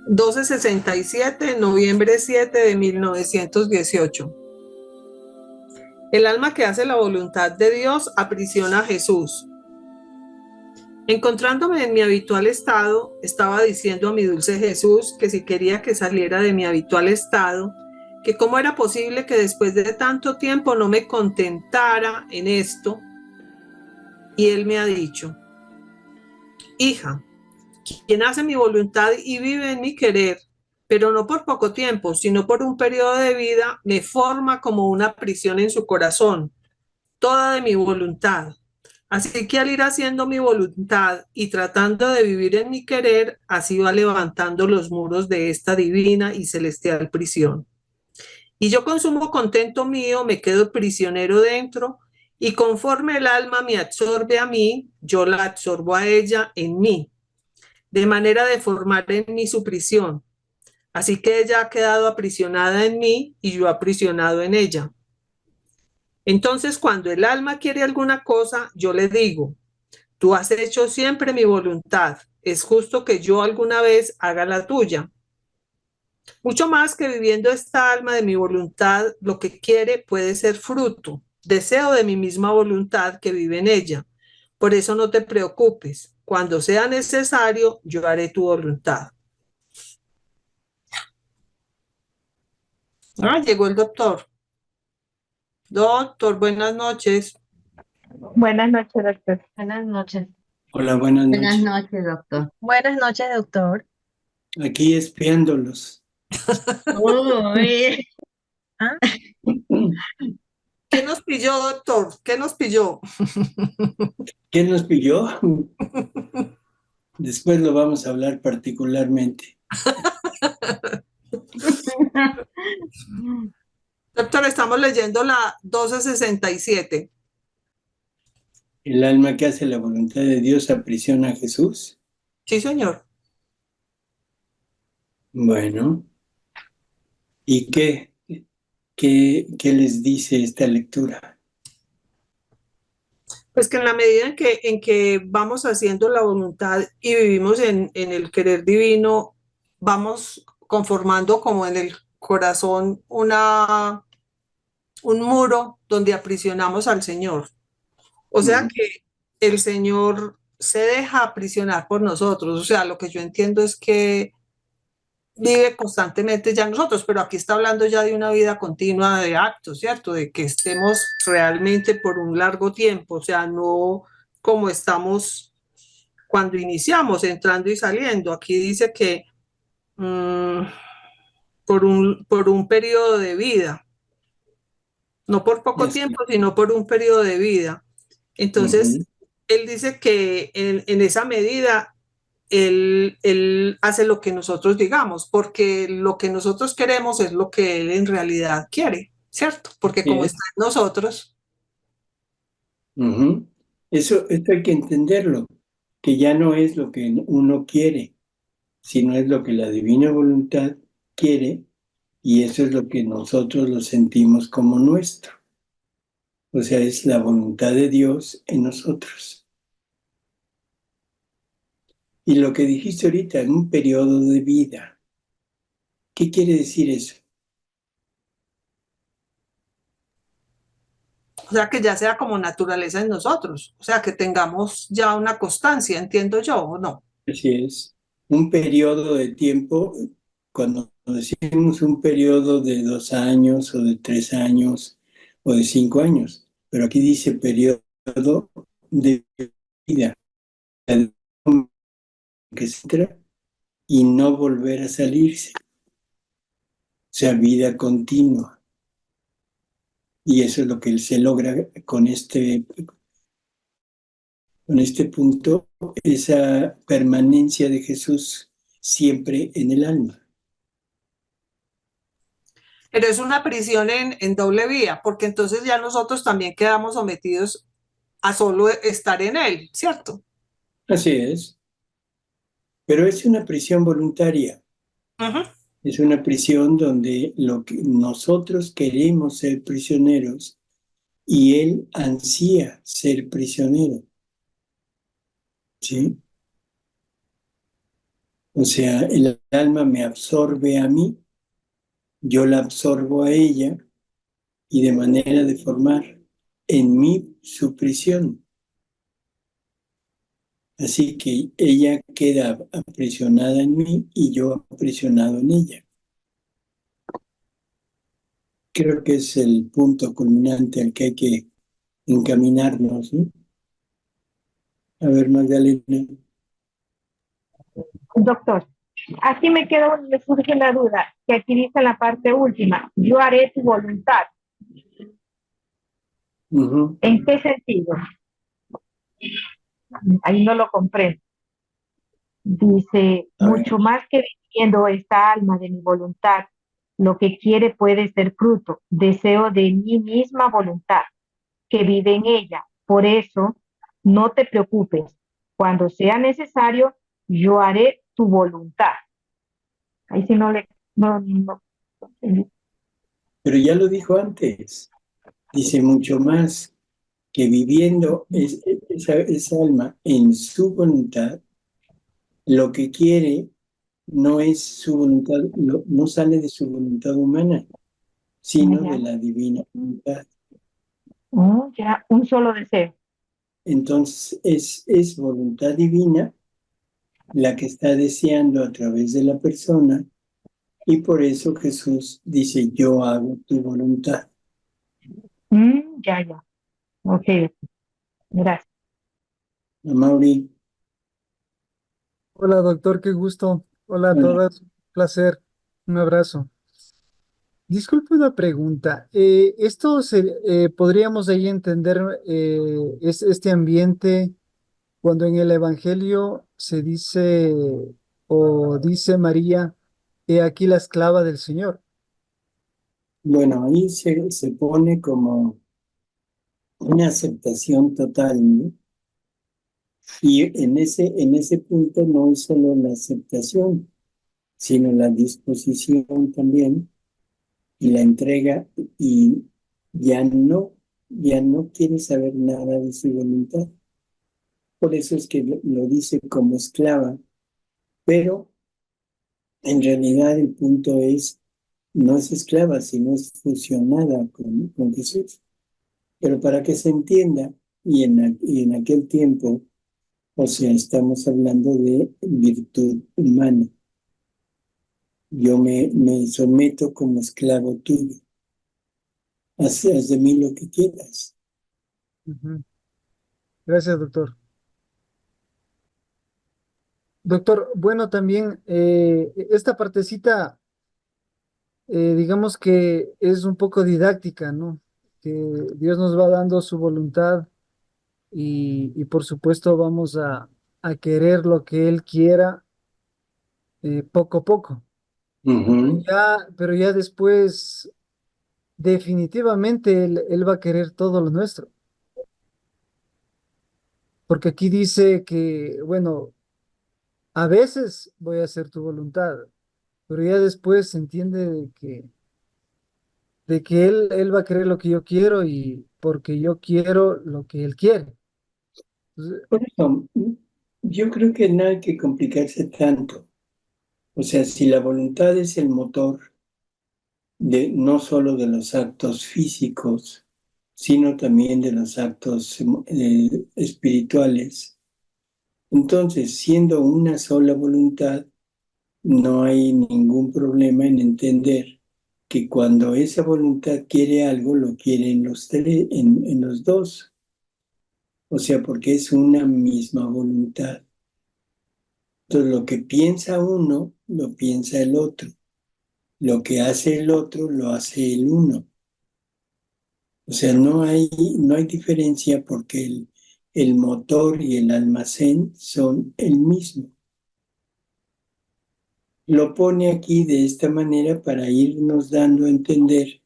1267, noviembre 7 de 1918. El alma que hace la voluntad de Dios aprisiona a Jesús. Encontrándome en mi habitual estado, estaba diciendo a mi dulce Jesús que si quería que saliera de mi habitual estado, que cómo era posible que después de tanto tiempo no me contentara en esto. Y él me ha dicho: hija, quien hace mi voluntad y vive en mi querer, pero no por poco tiempo, sino por un periodo de vida, me forma como una prisión en su corazón, toda de mi voluntad. Así que al ir haciendo mi voluntad y tratando de vivir en mi querer, así va levantando los muros de esta divina y celestial prisión. Y yo con sumo contento mío me quedo prisionero dentro, y conforme el alma me absorbe a mí, yo la absorbo a ella en mí, de manera de formar en mí su prisión. Así que ella ha quedado aprisionada en mí y yo aprisionado en ella. Entonces, cuando el alma quiere alguna cosa, yo le digo: tú has hecho siempre mi voluntad, es justo que yo alguna vez haga la tuya. Mucho más que viviendo esta alma de mi voluntad, lo que quiere puede ser fruto, deseo de mi misma voluntad que vive en ella. Por eso no te preocupes, cuando sea necesario, yo haré tu voluntad. Llegó el doctor. Doctor, buenas noches. Buenas noches, doctor. Buenas noches. Hola, buenas Buenas noches. noches, doctor. Buenas noches, doctor. Aquí espiándolos. Uy, ¿Ah? ¿Qué nos pilló, doctor? ¿Qué nos pilló? ¿Quién nos pilló? Después lo vamos a hablar particularmente. Doctor, estamos leyendo la 1267. El alma que hace la voluntad de Dios aprisiona a Jesús. Sí, señor. Bueno, ¿y qué les dice esta lectura? Pues que en la medida en que vamos haciendo la voluntad y vivimos en el querer divino, vamos conformando como en el corazón un muro donde aprisionamos al Señor. O sea que el Señor se deja aprisionar por nosotros. O sea, lo que yo entiendo es que vive constantemente ya nosotros, pero aquí está hablando ya de una vida continua de actos, ¿cierto? De que estemos realmente por un largo tiempo, o sea, no como estamos cuando iniciamos, entrando y saliendo. Aquí dice que mmm, por un periodo de vida, no por poco Es- tiempo, sino por un periodo de vida. Entonces, Ujú. él dice que en esa medida él hace lo que nosotros digamos, porque lo que nosotros queremos es lo que él en realidad quiere, ¿cierto? Porque Sí como está es. en nosotros, Ujú. Esto hay que entenderlo, que ya no es lo que uno quiere, sino es lo que la divina voluntad quiere, y eso es lo que nosotros lo sentimos como nuestro. O sea, es la voluntad de Dios en nosotros. Y lo que dijiste ahorita, en un periodo de vida, ¿qué quiere decir eso? o sea, que ya sea como naturaleza en nosotros, o sea, que tengamos ya una constancia, entiendo yo, ¿o no? Así es. Un periodo de tiempo, cuando decimos un periodo de 2 años o de 3 años o de 5 años, pero aquí dice periodo de vida, que se entra y no volver a salirse, o sea, vida continua. Y eso es lo que se logra con este punto, esa permanencia de Jesús siempre en el alma. Pero es una prisión en doble vía, porque entonces ya nosotros también quedamos sometidos a solo estar en él, ¿cierto? Así es, pero es una prisión voluntaria, Uh-huh. es una prisión donde lo que nosotros queremos ser prisioneros y él ansía ser prisionero, ¿sí? O sea, el alma me absorbe a mí, yo la absorbo a ella y de manera de formar en mí su prisión. Así que ella queda aprisionada en mí y yo aprisionado en ella. Creo que es el punto culminante al que hay que encaminarnos, ¿no? A ver, Magdalena. Doctor, aquí me surge la duda, que aquí dice en la parte última, yo haré tu voluntad. Uh-huh. ¿En qué sentido? Ahí no lo comprendo. Dice, mucho más que viviendo esta alma de mi voluntad, lo que quiere puede ser fruto, deseo de mi misma voluntad, que vive en ella. Por eso, no te preocupes. Cuando sea necesario, yo haré tu voluntad. Ahí sí no le... No. Pero ya lo dijo antes. Dice mucho más que viviendo esa alma en su voluntad, lo que quiere no es su voluntad, no sale de su voluntad humana, sino de la divina voluntad. Ya, un solo deseo. Entonces es voluntad divina la que está deseando a través de la persona y por eso Jesús dice, yo hago tu voluntad. Ya. Ok, gracias. Amaury, Hola, doctor, qué gusto. Hola a hola. todas, placer. Un abrazo. Disculpe una pregunta. ¿Podríamos ahí entender este ambiente cuando en el Evangelio se dice o dice María, he aquí la esclava del Señor? Bueno, ahí se pone como una aceptación total, ¿no? Y en ese punto no es solo la aceptación, sino la disposición también y la entrega y ya no, ya no quiere saber nada de su voluntad. Por eso es que lo dice como esclava, pero en realidad el punto es, no es esclava, sino es fusionada con Jesús. Pero para que se entienda, y en aquel tiempo, o sea, estamos hablando de virtud humana. Yo me someto como esclavo tuyo. Haz de mí lo que quieras. Ujú. Gracias, doctor. Doctor, bueno, también esta partecita, digamos que es un poco didáctica, ¿no? Que Dios nos va dando su voluntad y por supuesto vamos a querer lo que Él quiera poco a poco. Ujú. Pero ya después, definitivamente Él va a querer todo lo nuestro. Porque aquí dice que, bueno, a veces voy a hacer tu voluntad, pero ya después se entiende de que él va a querer lo que yo quiero y porque yo quiero lo que Él quiere. Entonces, Por eso, yo creo que no hay que complicarse tanto. O sea, si la voluntad es el motor de no solo de los actos físicos, sino también de los actos espirituales, entonces, siendo una sola voluntad, no hay ningún problema en entender que cuando esa voluntad quiere algo, lo quiere en los en los dos. O sea, porque es una misma voluntad. Entonces, lo que piensa uno, lo piensa el otro. Lo que hace el otro, lo hace el uno. O sea, no hay diferencia porque el motor y el almacén son el mismo. Lo pone aquí de esta manera para irnos dando a entender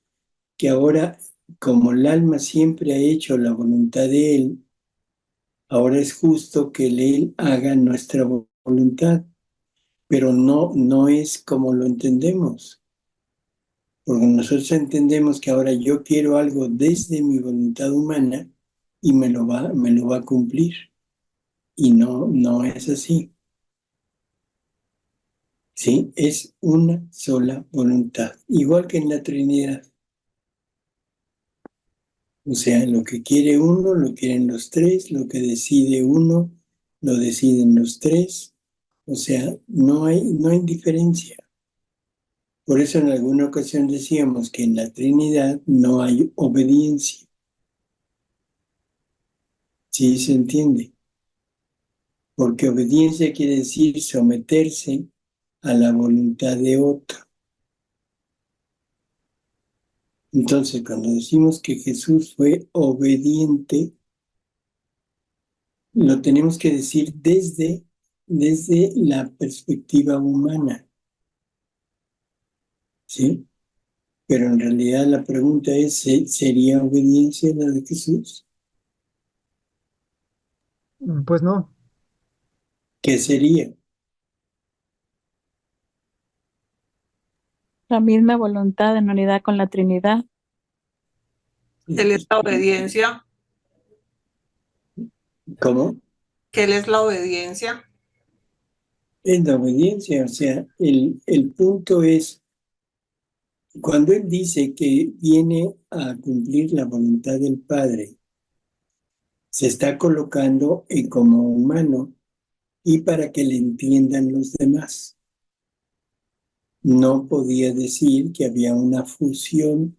que ahora, como el alma siempre ha hecho la voluntad de Él, ahora es justo que Él haga nuestra voluntad, pero no es como lo entendemos, porque nosotros entendemos que ahora yo quiero algo desde mi voluntad humana y me lo va a cumplir, y no es así. ¿sí? Es una sola voluntad, igual que en la Trinidad. O sea, lo que quiere uno, lo quieren los tres, lo que decide uno, lo deciden los tres. O sea, no hay diferencia. Por eso en alguna ocasión decíamos que en la Trinidad no hay obediencia. ¿Sí se entiende? Porque obediencia quiere decir someterse a la voluntad de otro. Entonces, cuando decimos que Jesús fue obediente, lo tenemos que decir desde la perspectiva humana, ¿sí? Pero en realidad la pregunta es, ¿sería obediencia la de Jesús? Pues no. ¿Qué sería? La misma voluntad en unidad con la Trinidad. Él es la obediencia. ¿Cómo? ¿Qué Él es la obediencia? Es la obediencia, o sea, el punto es, cuando Él dice que viene a cumplir la voluntad del Padre, se está colocando como humano y para que le entiendan los demás. No podía decir que había una fusión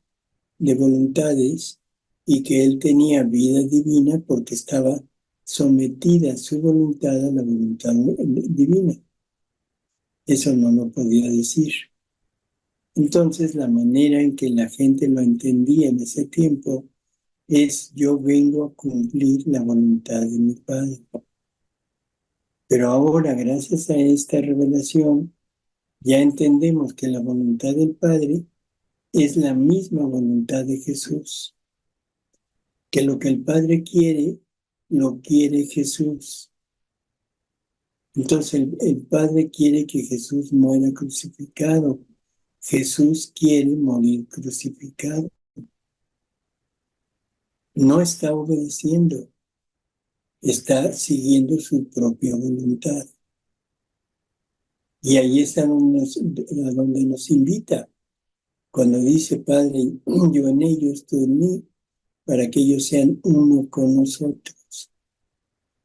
de voluntades y que Él tenía vida divina porque estaba sometida su voluntad a la voluntad divina. Eso no lo podía decir. Entonces, la manera en que la gente lo entendía en ese tiempo es: yo vengo a cumplir la voluntad de mi Padre. Pero ahora, gracias a esta revelación, ya entendemos que la voluntad del Padre es la misma voluntad de Jesús. Que lo que el Padre quiere, lo quiere Jesús. Entonces el Padre quiere que Jesús muera crucificado. Jesús quiere morir crucificado. No está obedeciendo, está siguiendo su propia voluntad. Y ahí es a donde nos invita. Cuando dice, Padre, yo en ellos, tú en mí, para que ellos sean uno con nosotros,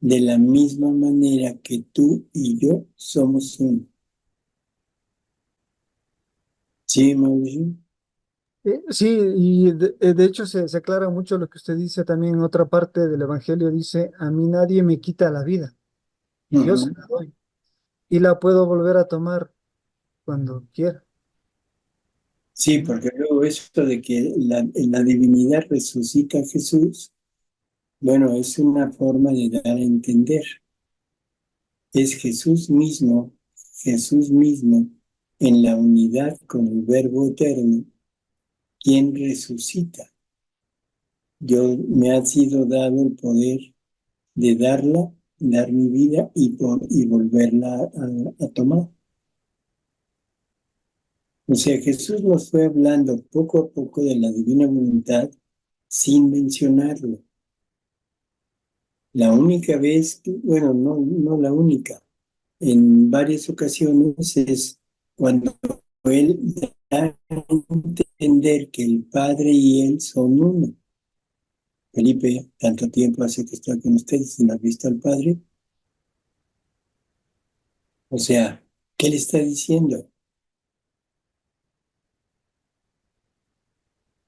de la misma manera que tú y yo somos uno. ¿Sí, Mauricio? Sí, y de hecho se aclara mucho lo que usted dice también en otra parte del Evangelio. Dice, a mí nadie me quita la vida, yo se la doy y la puedo volver a tomar cuando quiera. Sí, porque luego esto de que la divinidad resucita a Jesús, bueno, es una forma de dar a entender. Es Jesús mismo, en la unidad con el Verbo eterno, quien resucita. Me ha sido dado el poder de dar mi vida y volverla a tomar. O sea, Jesús nos fue hablando poco a poco de la divina voluntad sin mencionarlo. La única vez, bueno, no la única, en varias ocasiones es cuando Él da a entender que el Padre y Él son uno. Felipe, tanto tiempo hace que está con ustedes y no ha visto al Padre. O sea, ¿qué le está diciendo?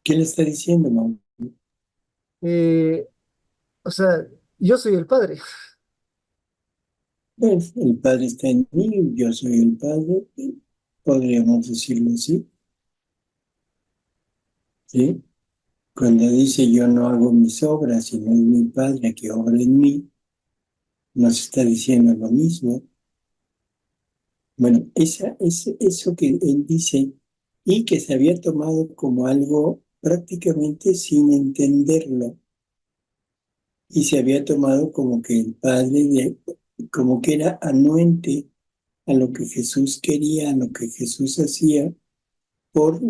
¿Qué le está diciendo, mamá? Eh, o sea, yo soy el Padre. Pues, el Padre está en mí, yo soy el Padre, podríamos decirlo así, ¿sí? Cuando dice yo no hago mis obras, sino es mi Padre que obra en mí, nos está diciendo lo mismo. Bueno, eso que él dice y que se había tomado como algo prácticamente sin entenderlo y se había tomado como que el Padre, como que era anuente a lo que Jesús quería, a lo que Jesús hacía por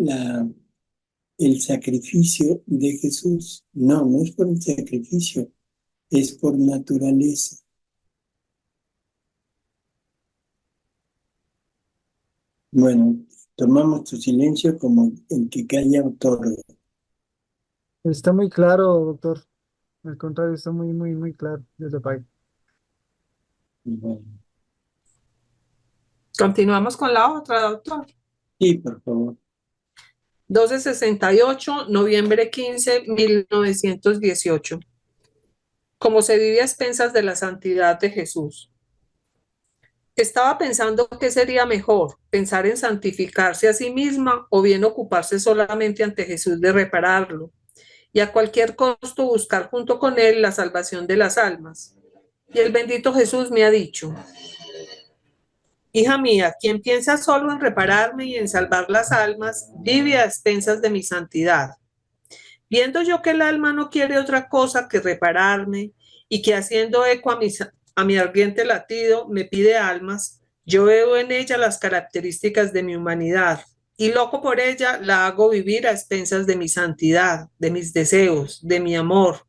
el sacrificio de Jesús. No, no es por el sacrificio, es por naturaleza. Bueno, tomamos tu silencio como el que calla otorga. Está muy claro, doctor. Al contrario, está muy, muy, muy claro. Dios le pague. Bueno, Continuamos con la otra, doctor. sí, por favor. 1268, noviembre 15, 1918. Cómo se vive a expensas de la santidad de Jesús. Estaba pensando qué sería mejor, pensar en santificarse a sí misma o bien ocuparse solamente ante Jesús de repararlo y a cualquier costo buscar junto con él la salvación de las almas. Y el bendito Jesús me ha dicho: hija mía, quien piensa solo en repararme y en salvar las almas, vive a expensas de mi santidad. Viendo yo que el alma no quiere otra cosa que repararme y que haciendo eco a mi ardiente latido me pide almas, yo veo en ella las características de mi humanidad y loco por ella la hago vivir a expensas de mi santidad, de mis deseos, de mi amor,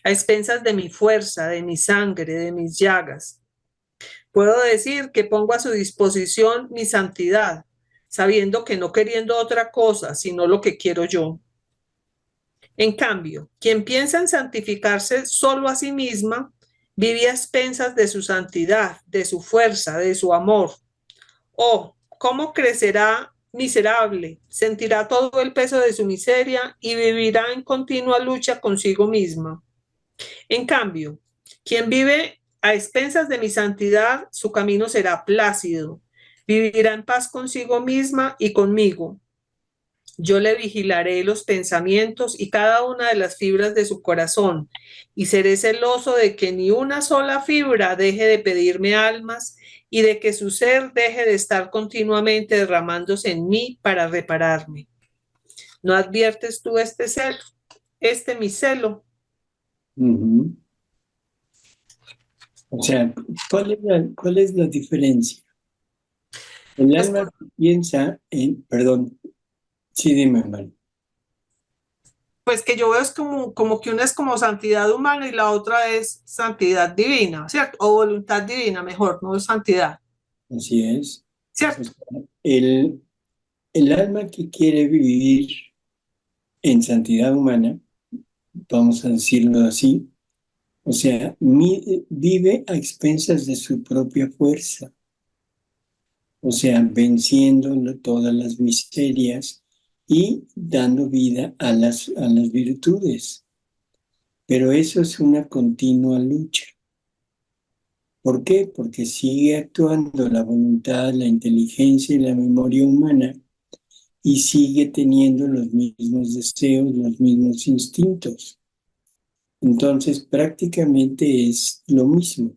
a expensas de mi fuerza, de mi sangre, de mis llagas. Puedo decir que pongo a su disposición mi santidad, sabiendo que no queriendo otra cosa, sino lo que quiero yo. En cambio, quien piensa en santificarse solo a sí misma, vive a expensas de su santidad, de su fuerza, de su amor. Oh, cómo crecerá miserable, sentirá todo el peso de su miseria y vivirá en continua lucha consigo misma. En cambio, quien vive a expensas de mi santidad, su camino será plácido, vivirá en paz consigo misma y conmigo. Yo le vigilaré los pensamientos y cada una de las fibras de su corazón, y seré celoso de que ni una sola fibra deje de pedirme almas y de que su ser deje de estar continuamente derramándose en mí para repararme. ¿No adviertes tú este celo, mi celo? Ujú. O sea, ¿cuál es la diferencia? El Pues, alma piensa en, perdón, sí, dime, Mari. pues que yo veo es como que una es como santidad humana y la otra es santidad divina, ¿cierto? O voluntad divina, mejor, no es santidad, Así es. O ¿cierto? sea, el alma que quiere vivir en santidad humana, vamos a decirlo así, o sea, vive a expensas de su propia fuerza, o sea, venciendo todas las miserias y dando vida a las virtudes. Pero eso es una continua lucha. ¿Por qué? Porque sigue actuando la voluntad, la inteligencia y la memoria humana y sigue teniendo los mismos deseos, los mismos instintos. Entonces, prácticamente es lo mismo,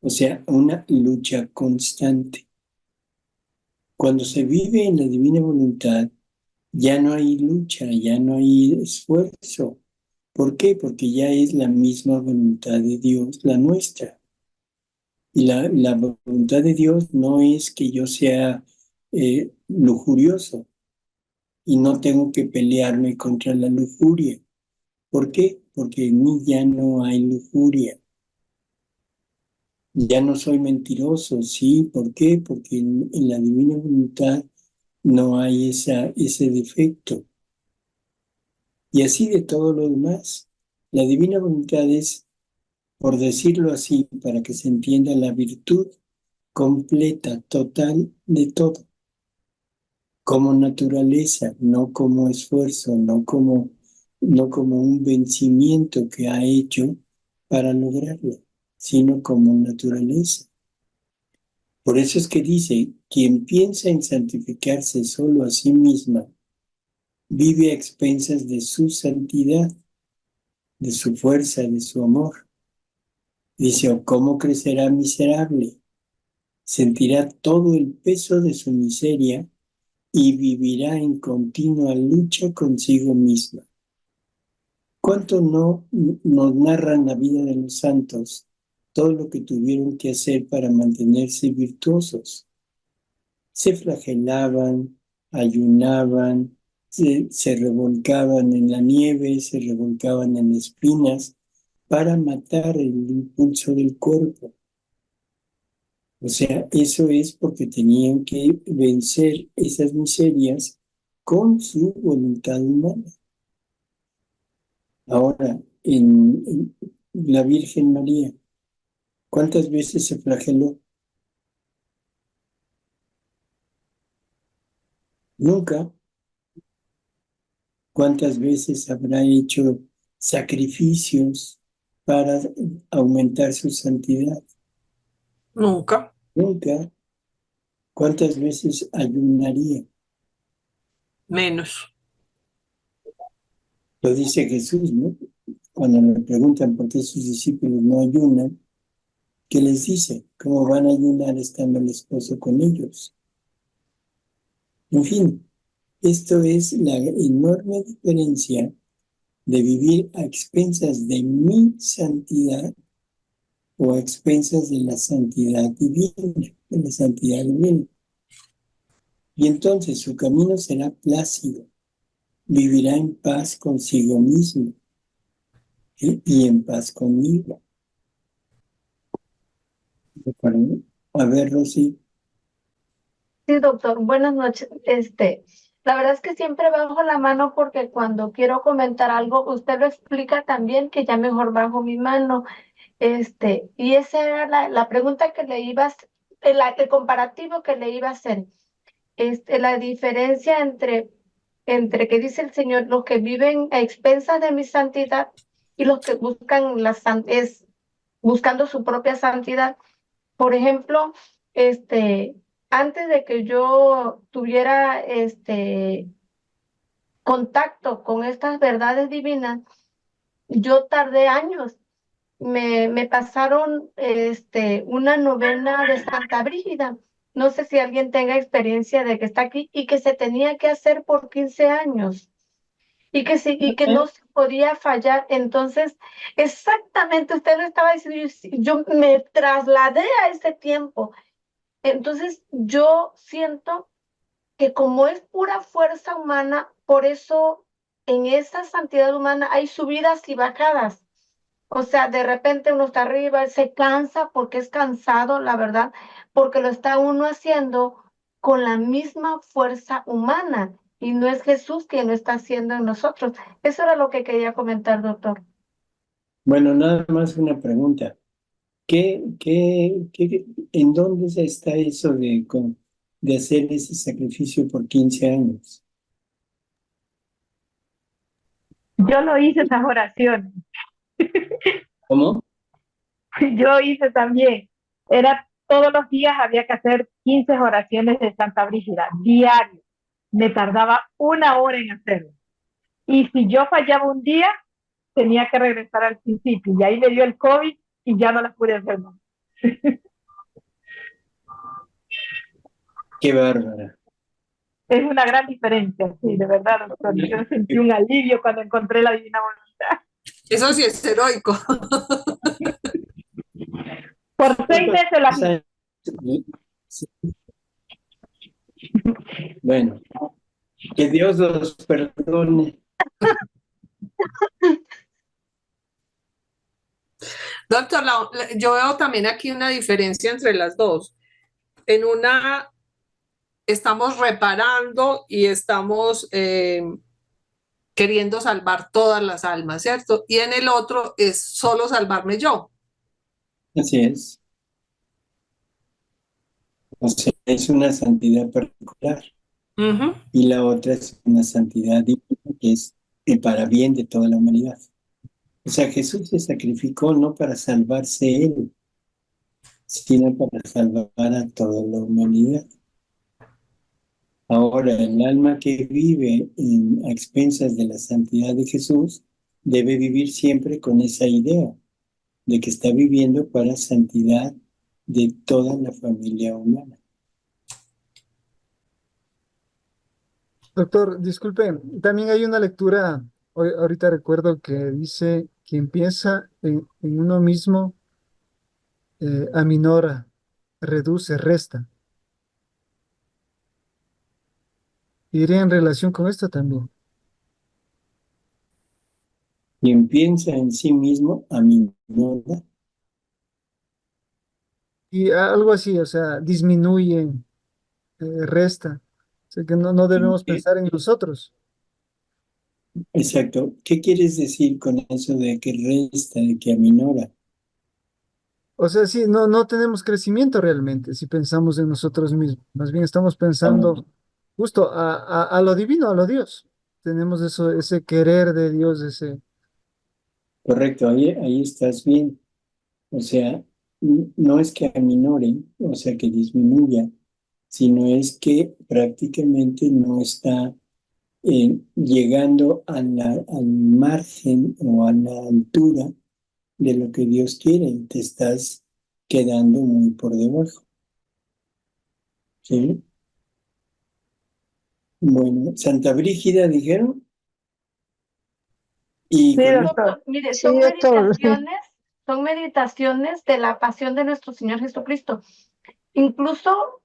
o sea, una lucha constante. Cuando se vive en la divina voluntad, ya no hay lucha, ya no hay esfuerzo. ¿Por qué? Porque ya es la misma voluntad de Dios, la nuestra. Y la voluntad de Dios no es que yo sea lujurioso y no tengo que pelearme contra la lujuria. ¿Por qué? Porque en mí ya no hay lujuria. Ya no soy mentiroso, ¿sí? ¿Por qué? Porque en la divina voluntad no hay ese defecto. Y así de todo lo demás. La divina voluntad es, por decirlo así, para que se entienda, la virtud completa, total de todo, como naturaleza, no como esfuerzo, no como un vencimiento que ha hecho para lograrlo, sino como naturaleza. Por eso es que dice, quien piensa en santificarse solo a sí misma, vive a expensas de su santidad, de su fuerza, de su amor. Dice, o cómo crecerá miserable, sentirá todo el peso de su miseria y vivirá en continua lucha consigo misma. ¿Cuánto no nos narran la vida de los santos, todo lo que tuvieron que hacer para mantenerse virtuosos? Se flagelaban, ayunaban, se revolcaban en la nieve, se revolcaban en espinas para matar el impulso del cuerpo. O sea, eso es porque tenían que vencer esas miserias con su voluntad humana. Ahora, en la Virgen María, ¿cuántas veces se flageló? Nunca. ¿Cuántas veces habrá hecho sacrificios para aumentar su santidad? Nunca. Nunca. ¿Cuántas veces ayunaría? Menos. Lo dice Jesús, ¿no? Cuando le preguntan por qué sus discípulos no ayunan, ¿qué les dice? ¿Cómo van a ayunar estando el esposo con ellos? En fin, esto es la enorme diferencia de vivir a expensas de mi santidad o a expensas de la santidad divina, de la santidad divina. Y entonces su camino será plácido, vivirá en paz consigo mismo, ¿sí? Y en paz conmigo. ¿De acuerdo? A ver, Rosy. Sí, doctor, buenas noches. La verdad es que siempre bajo la mano porque cuando quiero comentar algo, usted lo explica también que ya mejor bajo mi mano. Y esa era la pregunta que le iba a hacer, el comparativo que le iba a hacer. La diferencia entre que dice el Señor, los que viven a expensas de mi santidad y los que buscan buscando su propia santidad. Por ejemplo, antes de que yo tuviera contacto con estas verdades divinas, yo tardé años. Me pasaron una novena de Santa Brígida. No sé si alguien tenga experiencia de que está aquí y que se tenía que hacer por 15 años y que no se podía fallar. Entonces, exactamente, usted lo estaba diciendo, yo me trasladé a ese tiempo. Entonces, yo siento que como es pura fuerza humana, por eso en esa santidad humana hay subidas y bajadas. O sea, de repente uno está arriba, se cansa porque es cansado, la verdad, porque lo está uno haciendo con la misma fuerza humana y no es Jesús quien lo está haciendo en nosotros. Eso era lo que quería comentar, doctor. Bueno, nada más una pregunta. ¿En dónde está eso de hacer ese sacrificio por 15 años? Yo lo hice esas oraciones. ¿Cómo? Yo hice también. Era todos los días había que hacer 15 oraciones de Santa Brígida, diario. Me tardaba 1 hora en hacerlo. Y si yo fallaba un día, tenía que regresar al principio. Y ahí me dio el COVID y ya no las pude hacer más. Qué bárbara. Es una gran diferencia, sí, de verdad, doctor. Yo sentí un alivio cuando encontré la divina voluntad. Eso sí es heroico. Por 6 meses la... Bueno, que Dios los perdone. Doctor, yo veo también aquí una diferencia entre las dos. En una estamos reparando y estamos queriendo salvar todas las almas, ¿cierto? Y en el otro es solo salvarme yo. Así es. O sea, es una santidad particular. Y la otra es una santidad divina que es el para bien de toda la humanidad. O sea, Jesús se sacrificó no para salvarse él, sino para salvar a toda la humanidad. Ahora, el alma que vive a expensas de la santidad de Jesús debe vivir siempre con esa idea de que está viviendo para santidad de toda la familia humana. Doctor, disculpe, también hay una lectura, ahorita recuerdo que dice que empieza en uno mismo, aminora, reduce, resta. Iría en relación con esto también. Quien piensa en sí mismo aminora. y algo así, o sea, disminuye, resta. O sea que no debemos pensar en nosotros. Exacto. ¿Qué quieres decir con eso de que resta, de que aminora? O sea, sí, no tenemos crecimiento realmente si pensamos en nosotros mismos. Más bien estamos Ah, pensando justo a lo divino, a lo Dios. Tenemos eso, ese querer de Dios, ese. correcto, ahí estás bien. O sea, no es que aminore, o sea, que disminuya, sino es que prácticamente no está llegando al margen o a la altura de lo que Dios quiere y te estás quedando muy por debajo. ¿Sí? Bueno, Santa Brígida dijeron, y Sí, con doctor. Mire, Sí, doctor. son meditaciones de la pasión de nuestro Señor Jesucristo. Incluso,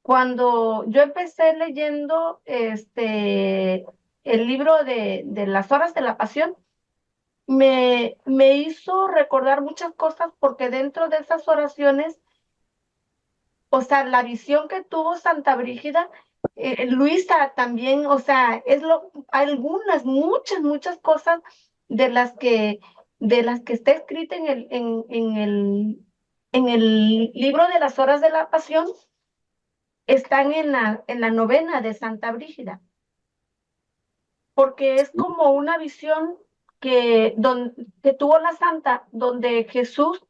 cuando yo empecé leyendo, el libro de las horas de la pasión, me hizo recordar muchas cosas porque dentro de esas oraciones, o sea, la visión que tuvo Santa Brígida, Luisa también, o sea, algunas, muchas cosas de las que, de las que está escrita en el libro de las horas de la pasión, están en la novena de Santa Brígida, porque es como una visión que tuvo la santa, donde Jesús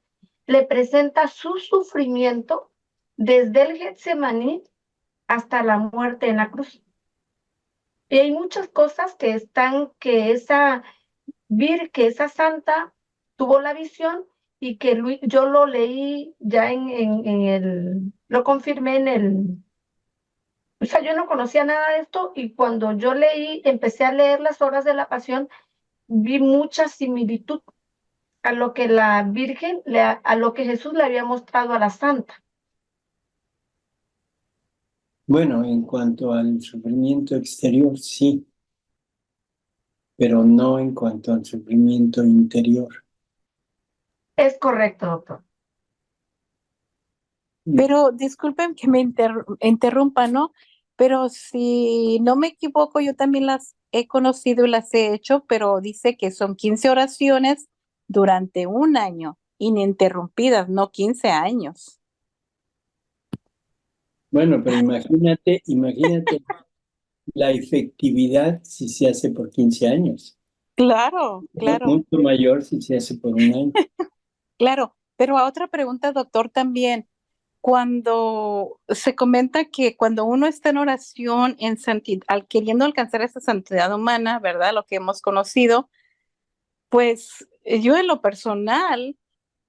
le presenta su sufrimiento desde el Getsemaní hasta la muerte en la cruz. Y hay muchas cosas que esa santa tuvo la visión y que yo lo leí ya lo confirmé o sea, yo no conocía nada de esto y cuando yo empecé a leer las horas de la pasión, vi mucha similitud a lo que la Virgen, a lo que Jesús le había mostrado a la santa. bueno, en cuanto al sufrimiento exterior, sí, pero no en cuanto al sufrimiento interior. Es correcto, doctor. Pero disculpen que me interrumpa, ¿no? Pero si no me equivoco, yo también las he conocido y las he hecho, pero dice que son 15 oraciones durante un año, ininterrumpidas, no 15 años. Bueno, pero imagínate la efectividad si se hace por 15 años. Claro, claro, Mucho mayor si se hace por un año. claro. Pero a otra pregunta, doctor, también. Cuando se comenta que cuando uno está en oración, en santidad, queriendo alcanzar esa santidad humana, ¿verdad? Lo que hemos conocido, pues yo en lo personal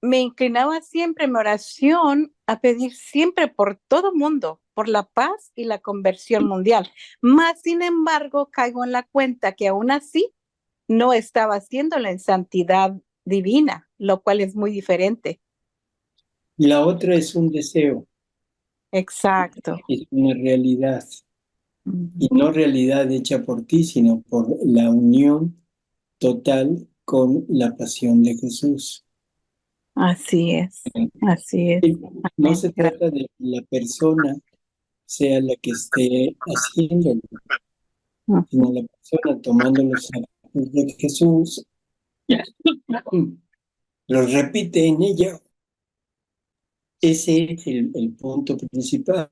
me inclinaba siempre en mi oración a pedir siempre por todo mundo, por la paz y la conversión mundial. Más sin embargo, caigo en la cuenta que aún así no estaba haciéndolo en santidad divina, lo cual es muy diferente. La otra es un deseo, Exacto. es una realidad. Y Ujú. no realidad hecha por ti, sino por la unión total con la pasión de Jesús. Así es, así es. No Amén. se trata de que la persona sea la que esté haciéndolo, sino la persona tomando los actos de Jesús, los repite en ella. Ese es el punto principal.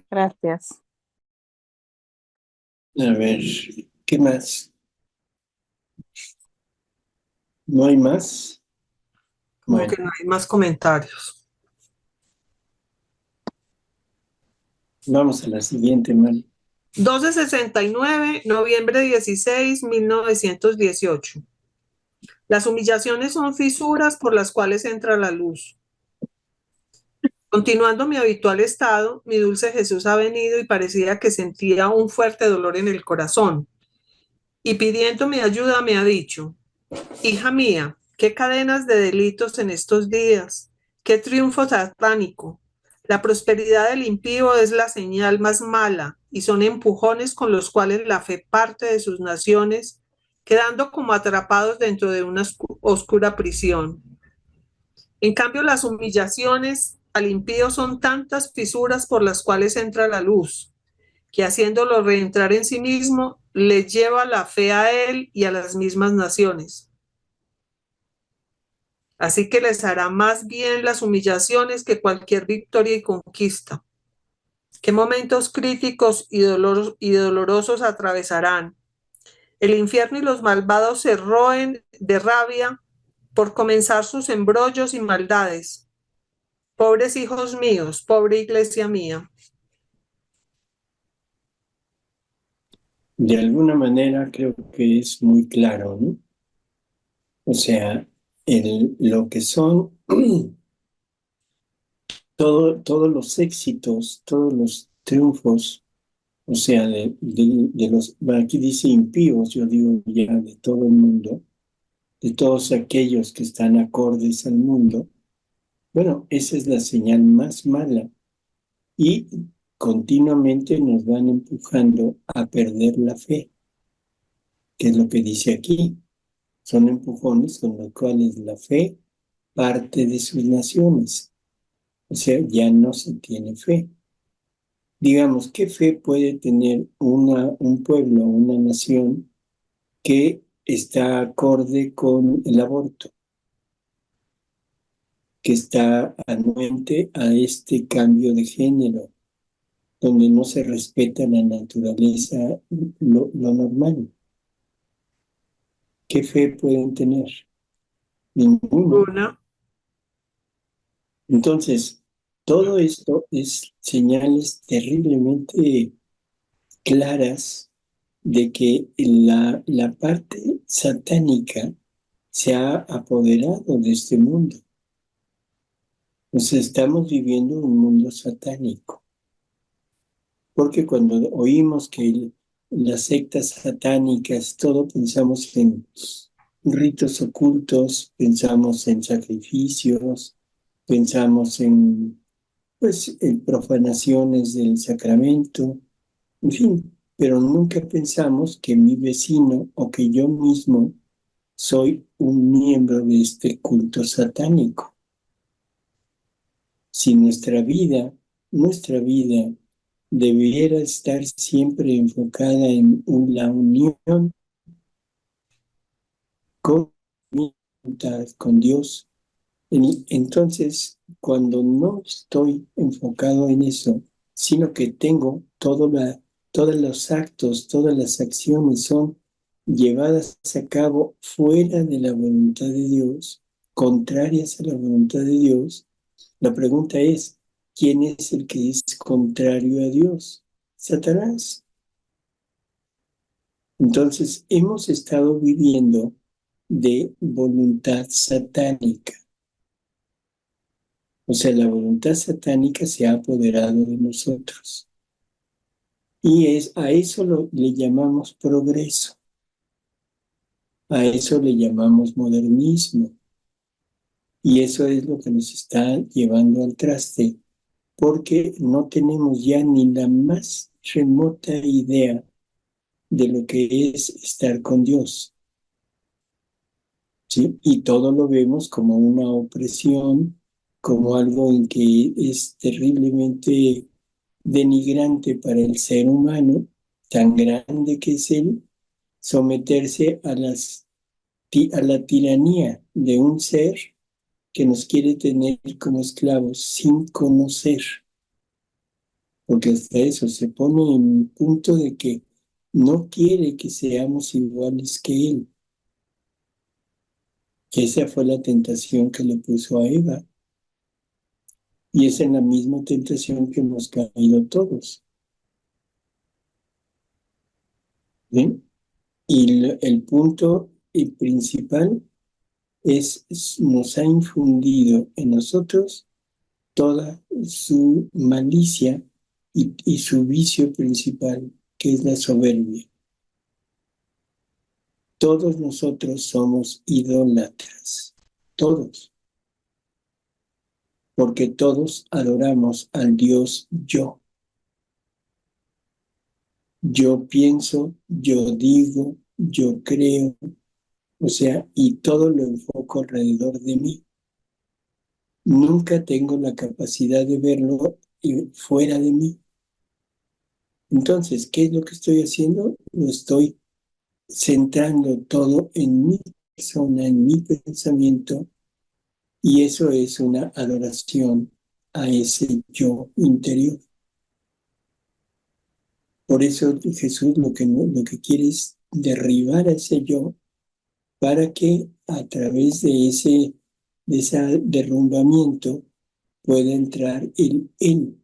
Gracias. A ver, ¿qué más? ¿No hay más? Como Bueno, que no hay más comentarios. vamos a la siguiente, Mari. 1269, noviembre 16, 1918. Las humillaciones son fisuras por las cuales entra la luz. Continuando mi habitual estado, mi dulce Jesús ha venido y parecía que sentía un fuerte dolor en el corazón. Y pidiendo mi ayuda me ha dicho: hija mía, qué cadenas de delitos en estos días, qué triunfo satánico. La prosperidad del impío es la señal más mala y son empujones con los cuales la fe parte de sus naciones, quedando como atrapados dentro de una oscura prisión. En cambio, las humillaciones al impío son tantas fisuras por las cuales entra la luz, que haciéndolo reentrar en sí mismo, le lleva la fe a él y a las mismas naciones. Así que les hará más bien las humillaciones que cualquier victoria y conquista. ¿Qué momentos críticos y dolorosos atravesarán? El infierno y los malvados se roen de rabia por comenzar sus embrollos y maldades. Pobres hijos míos, pobre iglesia mía. De alguna manera creo que es muy claro, ¿no? O sea, lo que son todos los éxitos, todos los triunfos, o sea, de los, bueno, aquí dice impíos, yo digo ya de todo el mundo, de todos aquellos que están acordes al mundo, bueno, esa es la señal más mala y continuamente nos van empujando a perder la fe, que es lo que dice aquí. Son empujones con los cuales la fe parte de sus naciones. O sea, ya no se tiene fe. Digamos, ¿qué fe puede tener un pueblo, una nación que está acorde con el aborto, que está anuente a este cambio de género, donde no se respeta la naturaleza, lo normal? ¿Qué fe pueden tener? Ninguno. Una, Entonces, todo esto es señales terriblemente claras de que la parte satánica se ha apoderado de este mundo. Entonces, estamos viviendo un mundo satánico. Porque cuando oímos que las sectas satánicas, todo pensamos en ritos ocultos, pensamos en sacrificios, pensamos en, pues, en profanaciones del sacramento, en fin, pero nunca pensamos que mi vecino o que yo mismo soy un miembro de este culto satánico. Si nuestra vida debiera estar siempre enfocada en la unión con mi voluntad, con Dios, entonces cuando no estoy enfocado en eso, sino que tengo todos los actos, todas las acciones son llevadas a cabo fuera de la voluntad de Dios, contrarias a la voluntad de Dios, la pregunta es, ¿quién es el que es contrario a Dios? Satanás. Entonces, hemos estado viviendo de voluntad satánica. O sea, la voluntad satánica se ha apoderado de nosotros. Y a eso le llamamos progreso. A eso le llamamos modernismo. Y eso es lo que nos está llevando al traste, porque no tenemos ya ni la más remota idea de lo que es estar con Dios, ¿sí? Y todo lo vemos como una opresión, como algo en que es terriblemente denigrante para el ser humano, tan grande que es él, someterse a la tiranía de un ser que nos quiere tener como esclavos sin conocer, porque hasta eso se pone en el punto de que no quiere que seamos iguales que él. Esa fue la tentación que le puso a Eva. Y esa es la misma tentación que hemos caído todos. ¿Sí? Y el punto principal nos ha infundido en nosotros toda su malicia y su vicio principal, que es la soberbia. Todos nosotros somos idólatras, todos, porque todos adoramos al Dios yo. Yo pienso, yo digo, yo creo, o sea, y todo lo enfoco alrededor de mí. nunca tengo la capacidad de verlo fuera de mí. Entonces, ¿qué es lo que estoy haciendo? Lo estoy centrando todo en mi persona, en mi pensamiento, y eso es una adoración a ese yo interior. Por eso Jesús lo que quiere es derribar a ese yo para que a través de ese derrumbamiento pueda entrar el él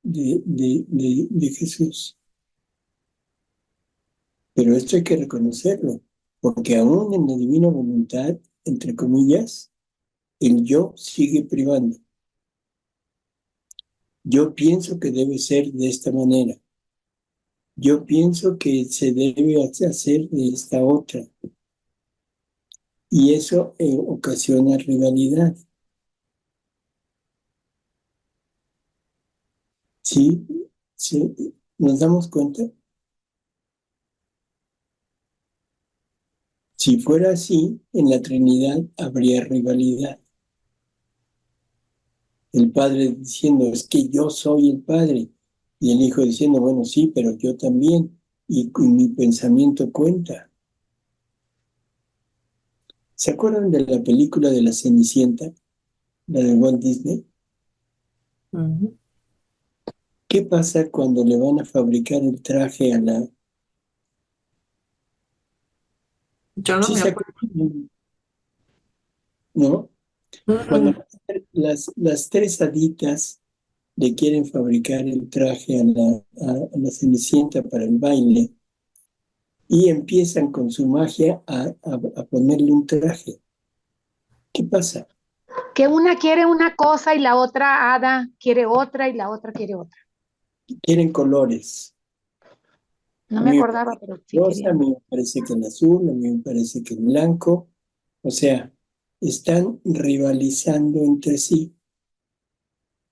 de Jesús. Pero esto hay que reconocerlo, porque aún en la divina voluntad, entre comillas, el yo sigue privando. Yo pienso que debe ser de esta manera. Yo pienso que se debe hacer de esta otra. Y eso ocasiona rivalidad. ¿Sí? ¿Sí? ¿Nos damos cuenta? Si fuera así, en la Trinidad habría rivalidad. El Padre diciendo, es que yo soy el Padre. Y el Hijo diciendo, bueno, sí, pero yo también. Y mi pensamiento cuenta. ¿Se acuerdan de la película de la Cenicienta? La de Walt Disney. Ujú. ¿Qué pasa cuando le van a fabricar el traje a la... Yo no ¿Sí me se acuerdo. acuerdan? ¿No? Cuando las tres haditas le quieren fabricar el traje a la Cenicienta para el baile y empiezan con su magia a ponerle un traje. ¿Qué pasa? Que una quiere una cosa y la otra hada quiere otra y la otra quiere otra. Quieren colores. No A me mí me acordaba, parece pero sí rosa, a querían. mí me parece que el azul, a mí me parece que el blanco. O sea, están rivalizando entre sí.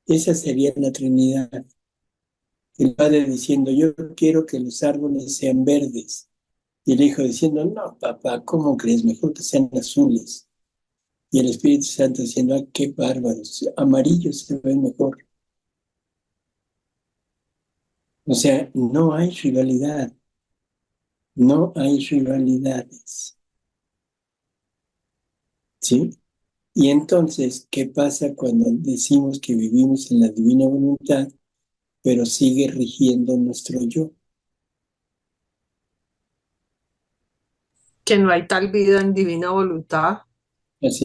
Esa sería la Trinidad. El Padre diciendo, yo quiero que los árboles sean verdes. Y el Hijo diciendo, no, papá, ¿cómo crees? Mejor que sean azules. Y el Espíritu Santo diciendo, ah, qué bárbaros, amarillos se ven mejor. O sea, no hay rivalidad, no hay rivalidades. ¿Sí? Y entonces, ¿qué pasa cuando decimos que vivimos en la divina voluntad, pero sigue rigiendo nuestro yo? Que no hay tal vida en divina voluntad. Así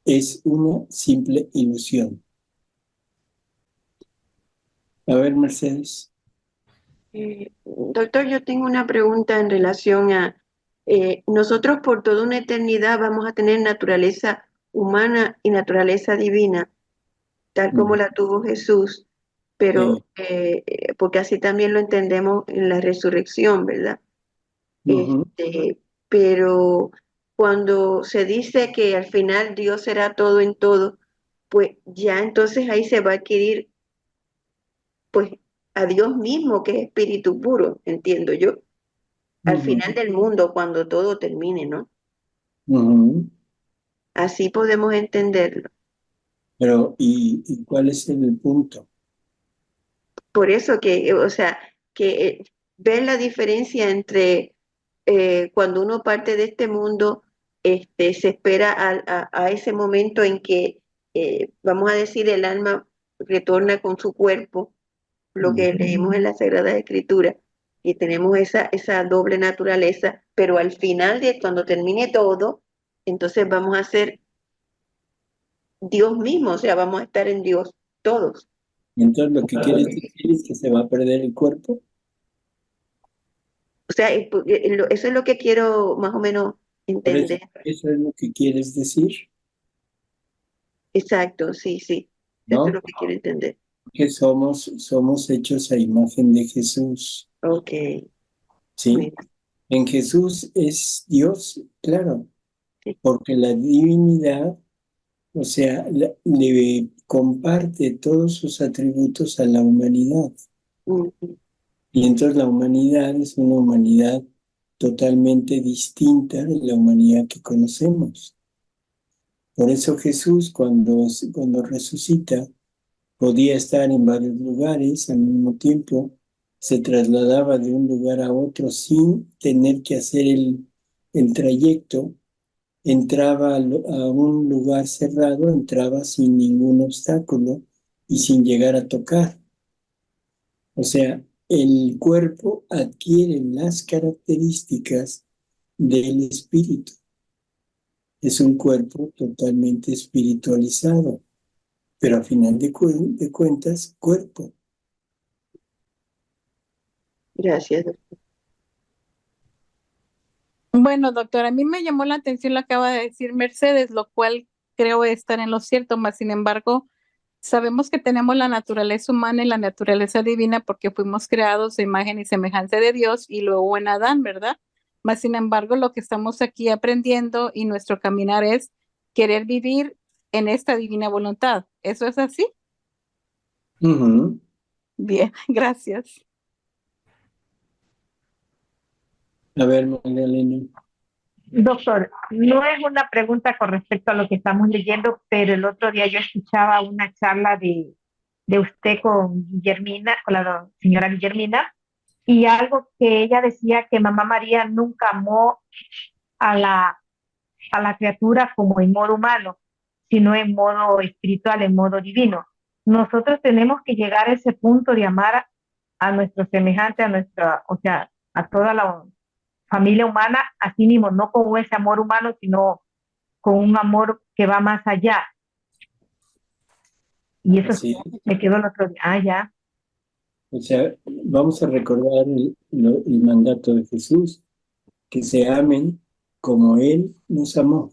es una simple ilusión. A ver, Mercedes. Doctor, yo tengo una pregunta en relación a nosotros por toda una eternidad vamos a tener naturaleza humana y naturaleza divina, tal como la tuvo Jesús, pero porque así también lo entendemos en la resurrección, ¿verdad? Ujú. Pero cuando se dice que al final Dios será todo en todo, pues ya entonces ahí se va a adquirir pues a Dios mismo, que es espíritu puro, entiendo yo, al Ujú. final del mundo, cuando todo termine, ¿no? Ujú. Así podemos entenderlo. Pero, ¿y cuál es el punto? Por eso que, o sea, que ver la diferencia entre cuando uno parte de este mundo, se espera a ese momento en que, vamos a decir, el alma retorna con su cuerpo, lo que leemos en la Sagrada Escritura, y tenemos esa doble naturaleza, pero al final de cuando termine todo, entonces vamos a ser Dios mismo, o sea, vamos a estar en Dios todos. Entonces, lo que quieres decir es que se va a perder el cuerpo. O sea, eso es lo que quiero más o menos Por eso, entender. eso es lo que quieres decir, Exacto, sí, sí. Eso es ¿no? lo que quiero entender. Que somos hechos a imagen de Jesús, Ok. ¿sí? Bueno, En Jesús es Dios, claro, sí. porque la divinidad, o sea, le comparte todos sus atributos a la humanidad. Ujú. Y entonces la humanidad es una humanidad totalmente distinta de la humanidad que conocemos. Por eso Jesús, cuando resucita, podía estar en varios lugares al mismo tiempo, se trasladaba de un lugar a otro sin tener que hacer el trayecto, entraba a un lugar cerrado, entraba sin ningún obstáculo y sin llegar a tocar. O sea, el cuerpo adquiere las características del espíritu. Es un cuerpo totalmente espiritualizado, pero a final de cuentas, cuerpo. Gracias. Bueno, doctor, a mí me llamó la atención lo que acaba de decir Mercedes, lo cual creo estar en lo cierto, más sin embargo, sabemos que tenemos la naturaleza humana y la naturaleza divina porque fuimos creados de imagen y semejanza de Dios y luego en Adán, ¿verdad? Más sin embargo, lo que estamos aquí aprendiendo y nuestro caminar es querer vivir en esta divina voluntad. ¿Eso es así? Ujú. Bien, gracias. A ver, Magdalena. Doctor, no es una pregunta con respecto a lo que estamos leyendo, pero el otro día yo escuchaba una charla de usted con Guillermina, con la señora Guillermina, y algo que ella decía que Mamá María nunca amó a la criatura como en modo humano, sino en modo espiritual, en modo divino. Nosotros tenemos que llegar a ese punto de amar a nuestro semejante, a nuestra, o sea, a toda la familia humana, así mismo, no con ese amor humano, sino con un amor que va más allá. Y eso Sí. me quedó el otro día. Ah, ya. O sea, vamos a recordar el mandato de Jesús, que se amen como Él nos amó.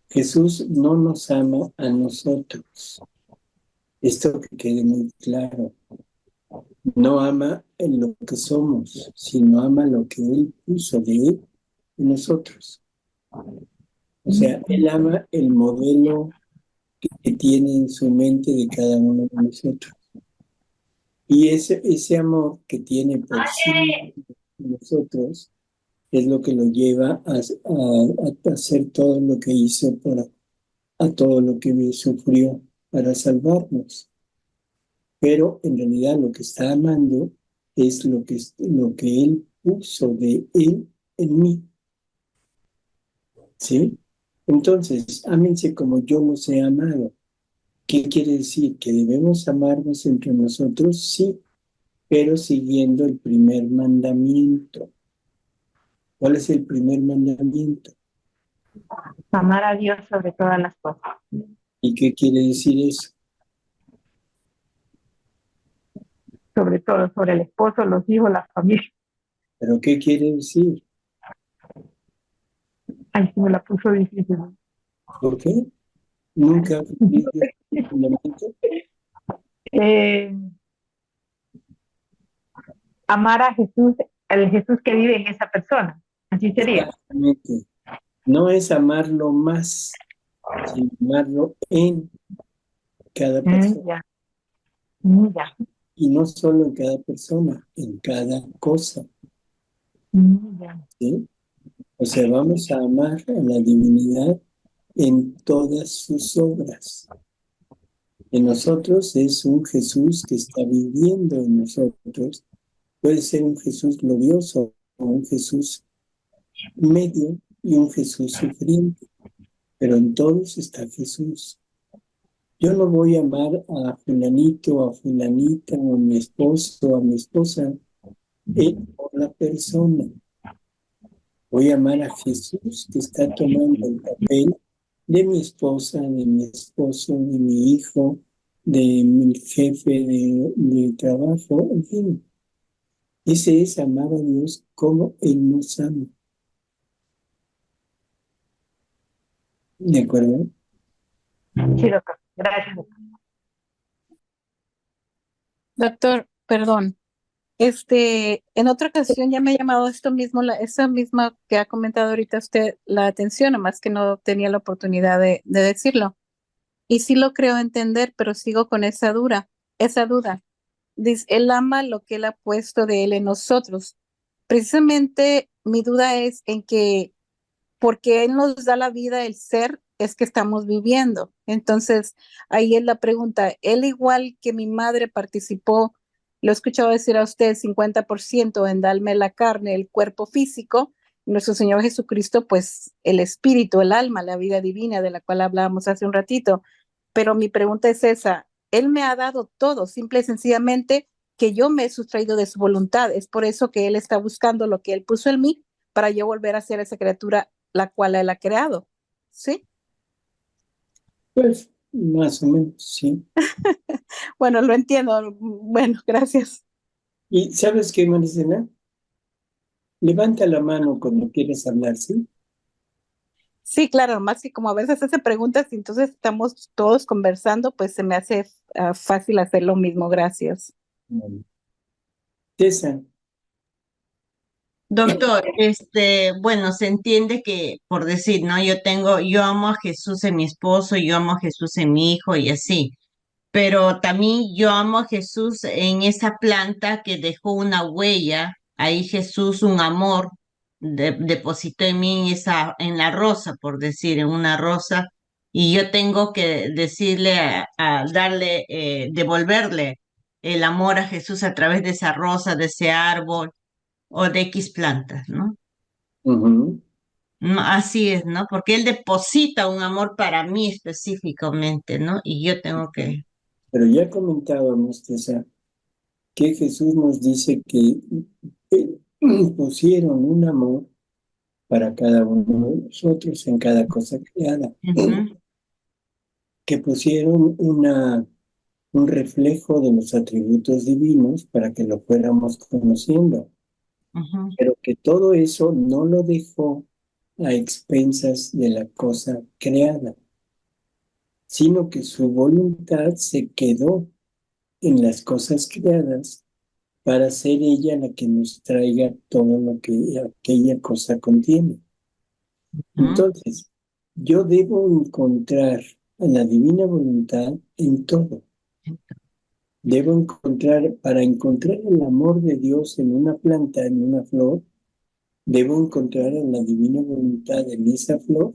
Jesús no nos ama a nosotros. Esto que quede muy claro. No ama en lo que somos, sino ama lo que Él puso de Él en nosotros. O sea, Él ama el modelo que tiene en su mente de cada uno de nosotros. Y ese amor que tiene por sí nosotros es lo que lo lleva a hacer todo lo que hizo a todo lo que sufrió para salvarnos. Pero en realidad lo que está amando es lo que Él puso de Él en mí. ¿Sí? Entonces, ámense como yo los he amado. ¿Qué quiere decir? ¿Que debemos amarnos entre nosotros? Sí, pero siguiendo el primer mandamiento. ¿Cuál es el primer mandamiento? Amar a Dios sobre todas las cosas. ¿Y qué quiere decir eso? Sobre todo, sobre el esposo, los hijos, la familia. ¿Pero qué quiere decir? Ay, sí me la puso difícil. ¿Por qué? ¿Nunca has visto el fundamento? Eh, amar a Jesús, el Jesús que vive en esa persona. Así sería. Exactamente. No es amarlo más, sino amarlo en cada persona. Ya. Ya. Y no solo en cada persona, en cada cosa. Ya. ¿Sí? O sea, vamos a amar a la divinidad en todas sus obras. En nosotros es un Jesús que está viviendo en nosotros. Puede ser un Jesús glorioso o un Jesús medio y un Jesús sufriente, pero en todos está Jesús. Yo no voy a amar a fulanito, a fulanita, o a mi esposo, a mi esposa, por la persona. Voy a amar a Jesús que está tomando el papel de mi esposa, de mi esposo, de mi hijo, de mi jefe de trabajo, en fin. Ese es amar a Dios como Él nos ama. ¿De acuerdo? Sí, doctor. Gracias, doctor. Doctor, perdón. En otra ocasión ya me ha llamado esto mismo, esa misma que ha comentado ahorita usted, la atención, nomás que no tenía la oportunidad de decirlo. Y sí lo creo entender, pero sigo con esa duda. Dice, él ama lo que él ha puesto de él en nosotros. Precisamente mi duda es en que, porque él nos da la vida, el ser, es que estamos viviendo. Entonces, ahí es la pregunta. Él, igual que mi madre participó, lo he escuchado decir a usted, 50% en darme la carne, el cuerpo físico, nuestro Señor Jesucristo, pues el espíritu, el alma, la vida divina de la cual hablábamos hace un ratito. Pero mi pregunta es esa, Él me ha dado todo, simple y sencillamente que yo me he sustraído de su voluntad. Es por eso que Él está buscando lo que Él puso en mí para yo volver a ser esa criatura la cual Él ha creado. ¿Sí? Pues más o menos, sí. Bueno, lo entiendo. Bueno, gracias. ¿Y sabes qué, Marisela? Levanta la mano cuando quieres hablar, ¿sí? Sí, claro, más que como a veces hace preguntas y entonces estamos todos conversando, pues se me hace fácil hacer lo mismo. Gracias. Vale. César, Doctor, bueno, se entiende que, por decir, ¿no? Yo amo a Jesús en mi esposo, yo amo a Jesús en mi hijo y así, pero también yo amo a Jesús en esa planta que dejó una huella, ahí Jesús un amor depositó en mí en la rosa, por decir, en una rosa, y yo tengo que decirle, darle, devolverle el amor a Jesús a través de esa rosa, de ese árbol o de X plantas, ¿no? ujú, No, así es, ¿no? Porque Él deposita un amor para mí específicamente, ¿no? Y yo tengo que... pero ya comentábamos, César, que Jesús nos dice que eh, pusieron un amor para cada uno de nosotros en cada cosa creada, Ujú, que pusieron un reflejo de los atributos divinos para que lo fuéramos conociendo, ujú, pero que todo eso no lo dejó a expensas de la cosa creada, sino que su voluntad se quedó en las cosas creadas para ser ella la que nos traiga todo lo que aquella cosa contiene. ujú, Entonces, yo debo encontrar a la divina voluntad en todo. Debo encontrar, para encontrar el amor de Dios en una planta, en una flor, debo encontrar a la divina voluntad en esa flor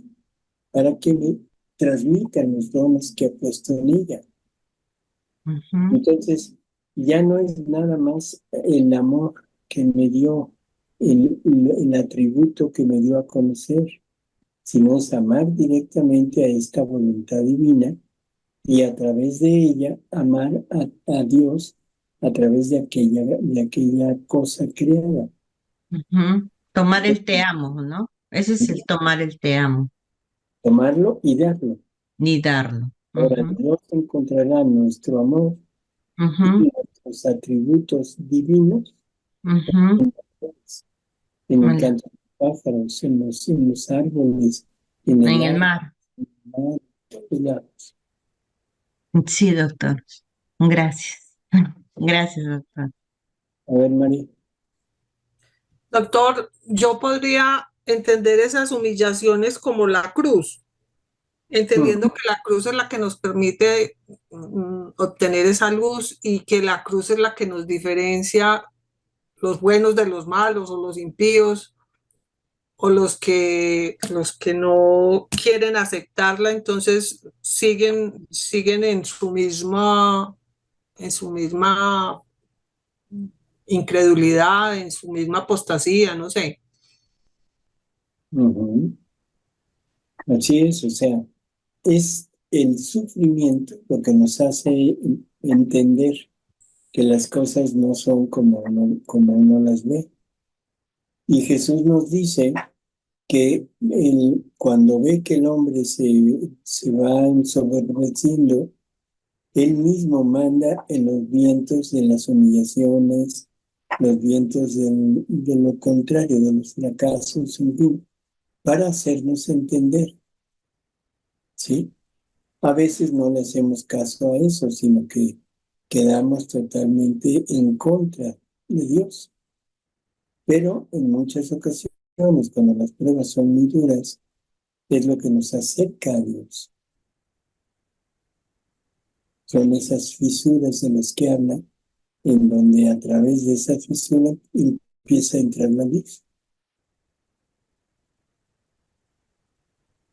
para que me transmita los dones que ha puesto en ella. ujú, Entonces, ya no es nada más el amor que me dio, el atributo que me dio a conocer, sino es amar directamente a esta voluntad divina y a través de ella amar a Dios a través de aquella cosa creada. ujú. Tomar el te amo, ¿no? Ese es el tomar el te amo, Tomarlo y darlo. ni darlo. Ahora Ujú, Dios encontrará nuestro amor ujú, y nuestros atributos divinos ujú. en el Vale. canto de los pájaros, en los árboles, en el En el agua, mar. en todos lados. Sí, doctor. Gracias. Gracias, doctor. A ver, María. Doctor, yo podría entender esas humillaciones como la cruz, Mm, entendiendo que la cruz es la que nos permite obtener esa luz y que la cruz es la que nos diferencia los buenos de los malos o los impíos o los que no quieren aceptarla, entonces siguen en su misma incredulidad, en su misma apostasía, no sé. ujú. Así es, o sea, es el sufrimiento lo que nos hace entender que las cosas no son como uno las ve. Y Jesús nos dice que cuando ve que el hombre se va ensoberbeciendo, él mismo manda en los vientos de las humillaciones, los vientos de lo contrario, de los fracasos, en fin, para hacernos entender, ¿sí? A veces no le hacemos caso a eso, sino que quedamos totalmente en contra de Dios. Pero en muchas ocasiones, cuando las pruebas son muy duras, es lo que nos acerca a Dios. Son esas fisuras de las que habla, en donde a través de esa fisura empieza a entrar la luz.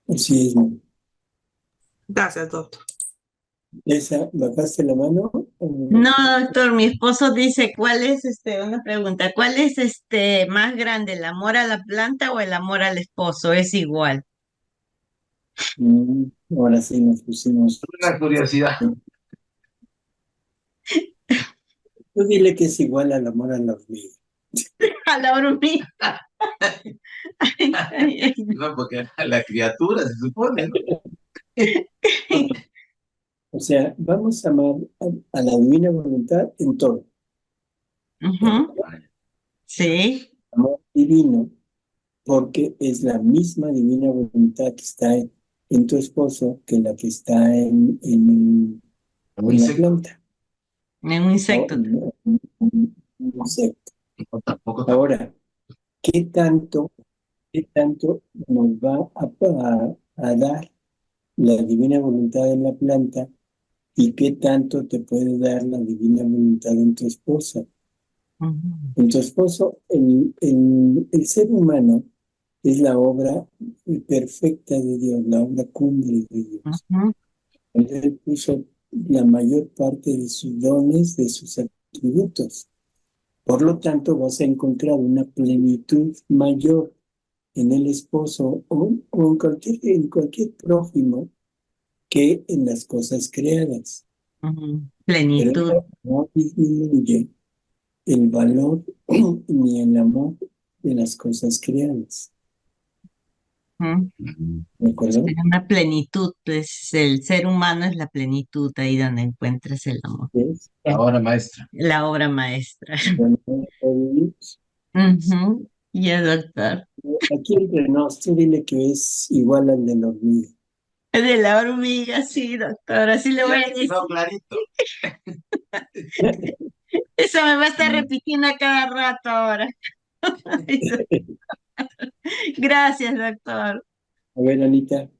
Así es, ¿no? Gracias, doctor. Esa, ¿bajaste la mano? No, doctor, mi esposo dice, ¿cuál es una pregunta, ¿cuál es más grande, el amor a la planta o el amor al esposo? Es igual. Ahora sí nos pusimos. Una curiosidad. Tú dile que es igual al amor a la hormiga. A la hormiga. No, porque a la criatura se supone, ¿no? O sea, vamos a amar a la divina voluntad en todo. Ujú. Sí. Amor divino, porque es la misma divina voluntad que está en tu esposo que la que está en la planta. En un insecto. Un insecto. Ahora, ¿qué tanto nos va a dar la divina voluntad en la planta y qué tanto te puede dar la divina voluntad en tu esposa? En tu esposo, el ser humano es la obra perfecta de Dios, la obra cumbre de Dios. Él puso la mayor parte de sus dones, de sus atributos. Por lo tanto, vas a encontrar una plenitud mayor en el esposo o en cualquier prójimo que en las cosas creadas. Plenitud. Pero no disminuye el valor ni el amor de las cosas creadas. ¿De acuerdo? Es una plenitud, pues el ser humano es la plenitud, ahí donde encuentras el amor. ¿Ves? La obra maestra. La obra maestra. Ujú. Ya, doctor. Aquí entre nos, tú dile que es igual al de la hormiga. De la hormiga, sí, doctor, así le voy a decir. No, clarito. Eso me va a estar repitiendo a cada rato ahora. Gracias, doctor. A ver, Anita.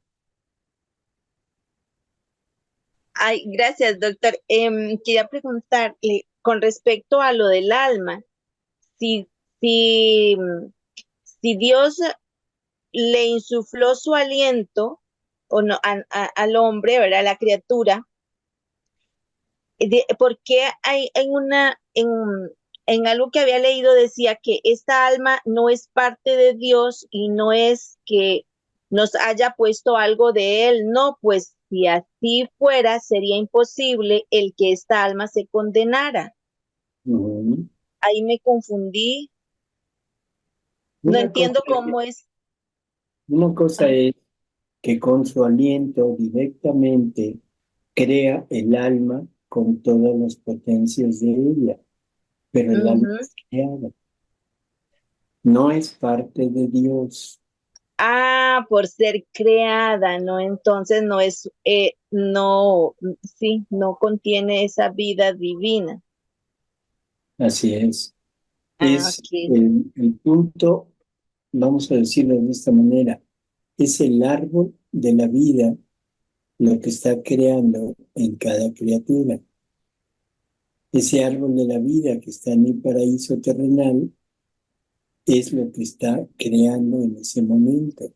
Ay, gracias, doctor. Quería preguntarle con respecto a lo del alma, si, si, si Dios le insufló su aliento o no, al hombre, ¿verdad? A la criatura, ¿por qué hay en algo que había leído decía que esta alma no es parte de Dios y no es que nos haya puesto algo de él? No, pues si así fuera, sería imposible el que esta alma se condenara. Ahí me confundí. No entiendo cómo es. Una cosa es que con su aliento directamente crea el alma con todas las potencias de ella, pero el alma es creada. No es parte de Dios. Ah, por ser creada, ¿no? Entonces no es, no, sí, no contiene esa vida divina. Así es. Es Ok. el punto, vamos a decirlo de esta manera, es el árbol de la vida lo que está creando en cada criatura. Ese árbol de la vida que está en el paraíso terrenal es lo que está creando en ese momento.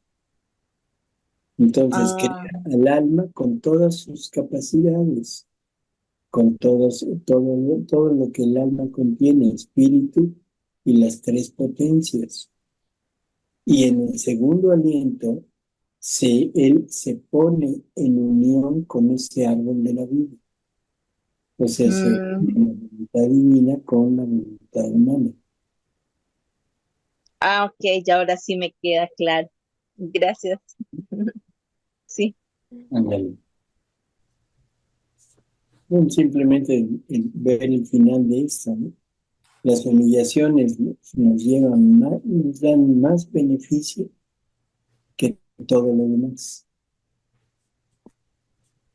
Entonces crea al alma con todas sus capacidades, con todo lo que el alma contiene, espíritu y las tres potencias. Y en el segundo aliento, él se pone en unión con ese árbol de la vida. O sea, la voluntad divina con la voluntad humana. Ah, ok, ya ahora sí me queda claro. Gracias. Sí. Ándale. Simplemente el ver el final de esto, ¿no? Las humillaciones nos dan más beneficio que todo lo demás.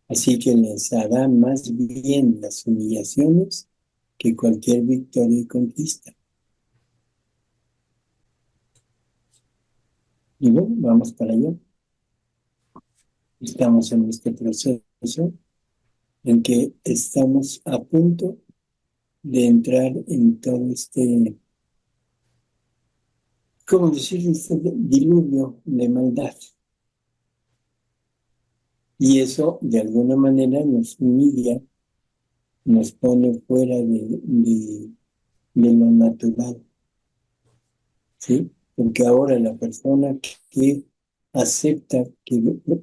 Así que les hará más bien las humillaciones que cualquier victoria y conquista. Y bueno, vamos para allá. Estamos en este proceso en que estamos a punto de entrar en todo ¿cómo decir? Este diluvio de maldad. Y eso de alguna manera nos humilla, nos pone fuera de lo natural, ¿sí? Porque ahora la persona que acepta que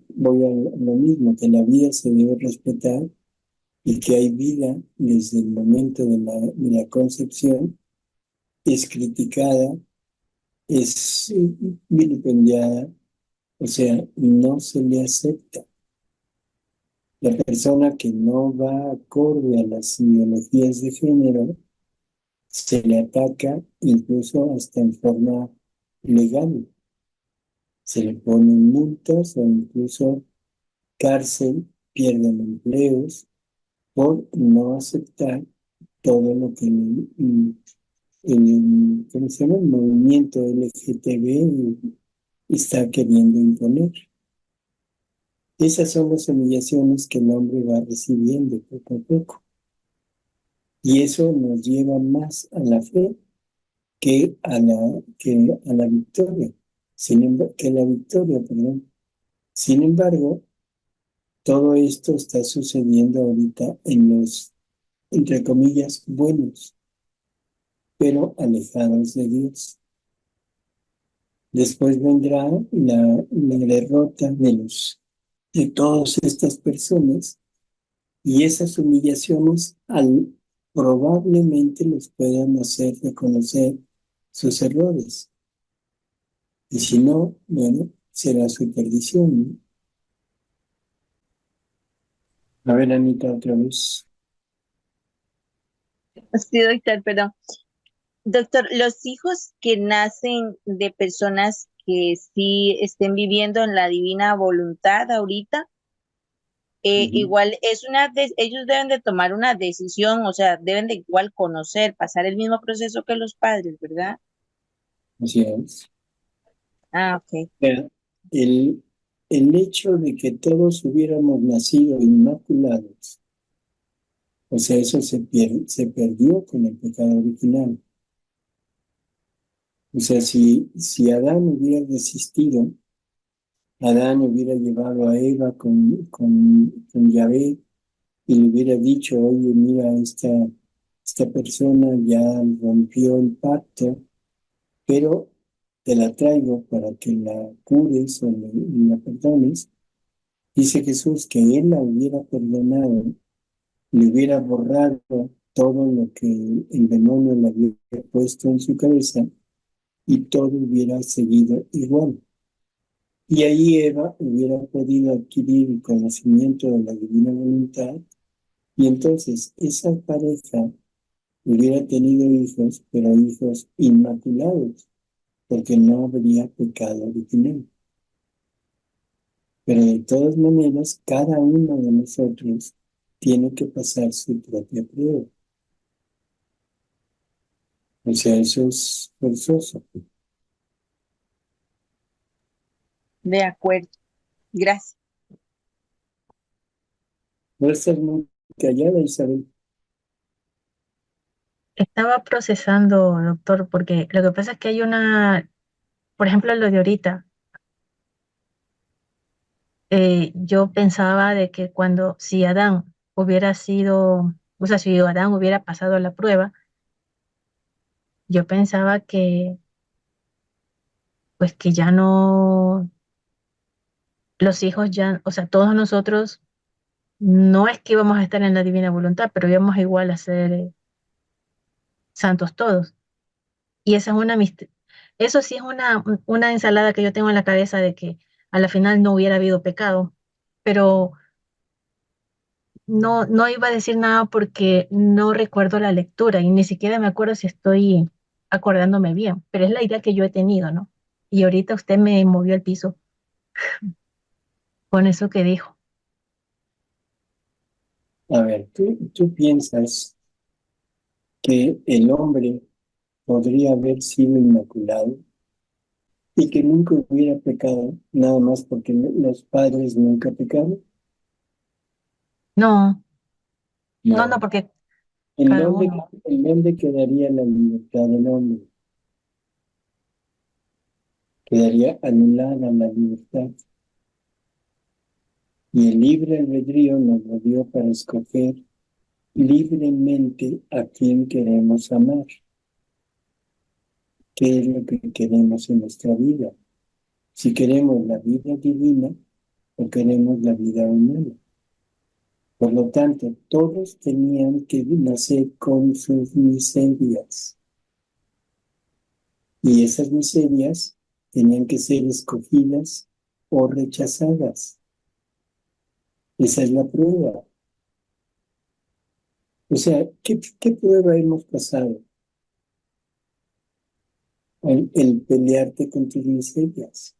voy a lo mismo, que la vida se debe respetar y que hay vida desde el momento de la concepción, es criticada, es vilipendiada, o sea, no se le acepta. La persona que no va acorde a las ideologías de género se le ataca incluso hasta en forma legal. Se le ponen multas o incluso cárcel, pierden empleos por no aceptar todo lo que ¿cómo se llama? El movimiento LGTB está queriendo imponer. Esas son las humillaciones que el hombre va recibiendo poco a poco. Y eso nos lleva más a la fe que a la victoria. Que la victoria, perdón. Sin embargo, todo esto está sucediendo ahorita en los, entre comillas, buenos, pero alejados de Dios. Después vendrá la derrota de todas estas personas y esas humillaciones probablemente los puedan hacer reconocer sus errores. Y si no, bueno, será su perdición, ¿no? A ver, Anita, otra vez. Sí, doctor, perdón. Doctor, los hijos que nacen de personas que sí estén viviendo en la divina voluntad ahorita, igual ellos deben de tomar una decisión, o sea, deben de igual conocer, pasar el mismo proceso que los padres, ¿verdad? Así es. Ah, ok. Pero el hecho de que todos hubiéramos nacido inmaculados, o sea, eso se perdió con el pecado original. O sea, si Adán hubiera resistido, Adán hubiera llevado a Eva con Yahvé y le hubiera dicho, oye, mira, esta persona ya rompió el pacto, pero te la traigo para que la cures o la perdones. Dice Jesús que él la hubiera perdonado, le hubiera borrado todo lo que el demonio le había puesto en su cabeza y todo hubiera seguido igual. Y ahí Eva hubiera podido adquirir el conocimiento de la divina voluntad y entonces esa pareja hubiera tenido hijos, pero hijos inmaculados, porque no habría pecado original. Pero de todas maneras, cada uno de nosotros tiene que pasar su propia prueba. O sea, eso es forzoso. De acuerdo. Gracias. No estás muy callada, Isabel. Estaba procesando, doctor, porque lo que pasa es que hay por ejemplo, lo de ahorita, yo pensaba de que si Adán hubiera sido, o sea, si Adán hubiera pasado la prueba, yo pensaba que, pues que ya no, los hijos ya, o sea, todos nosotros, no es que íbamos a estar en la divina voluntad, pero íbamos igual a ser santos todos. Y esa es eso sí es una ensalada que yo tengo en la cabeza de que a la final no hubiera habido pecado, pero no iba a decir nada porque no recuerdo la lectura y ni siquiera me acuerdo si estoy acordándome bien, pero es la idea que yo he tenido, ¿no? Y ahorita usted me movió el piso con eso que dijo. A ver, tú piensas que el hombre podría haber sido inmaculado y que nunca hubiera pecado, nada más porque los padres nunca pecaron. No, no, No. porque ¿En cada dónde, uno. en dónde quedaría la libertad del hombre? Quedaría anulada la libertad. Y el libre albedrío nos lo dio para escoger libremente a quién queremos amar. ¿Qué es lo que queremos en nuestra vida? Si queremos la vida divina o queremos la vida humana. Por lo tanto, todos tenían que nacer con sus miserias. Y esas miserias tenían que ser escogidas o rechazadas. Esa es la prueba. O sea, ¿qué prueba hemos pasado? El pelearte con tus miserias.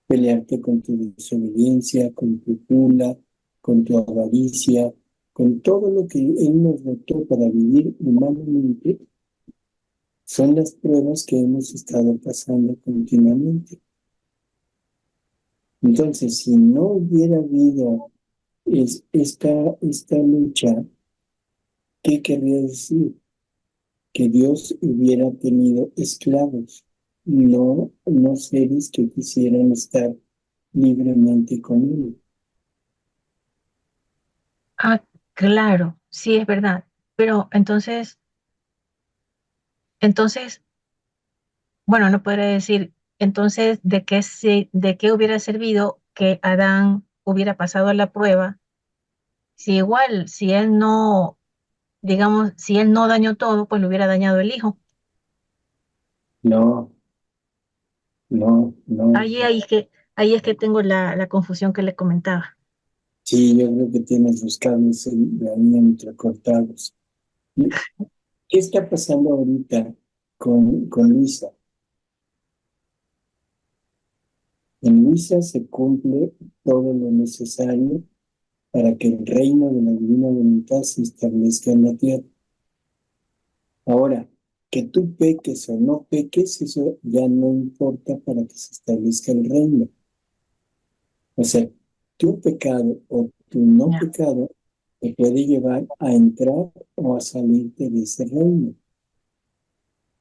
Pelearte con tu desobediencia, con tu gula, con tu avaricia, con todo lo que Él nos dotó para vivir humanamente, son las pruebas que hemos estado pasando continuamente. Entonces, si no hubiera habido esta lucha, ¿qué querría decir? Que Dios hubiera tenido esclavos, no seres que quisieran estar libremente con Él. Ah, claro, sí es verdad. Pero entonces, bueno, no podré decir, entonces, ¿de qué hubiera servido que Adán hubiera pasado la prueba? Si igual, si él no, digamos, si él no dañó todo, pues lo hubiera dañado el hijo. No, no. Ahí es que tengo la confusión que le comentaba. Sí, yo creo que tienes los cables ahí entrecortados. ¿Qué está pasando ahorita con Luisa? En Luisa se cumple todo lo necesario para que el reino de la divina voluntad se establezca en la tierra. Ahora, que tú peques o no peques, eso ya no importa para que se establezca el reino. O sea, tu pecado o tu no pecado te puede llevar a entrar o a salirte de ese reino.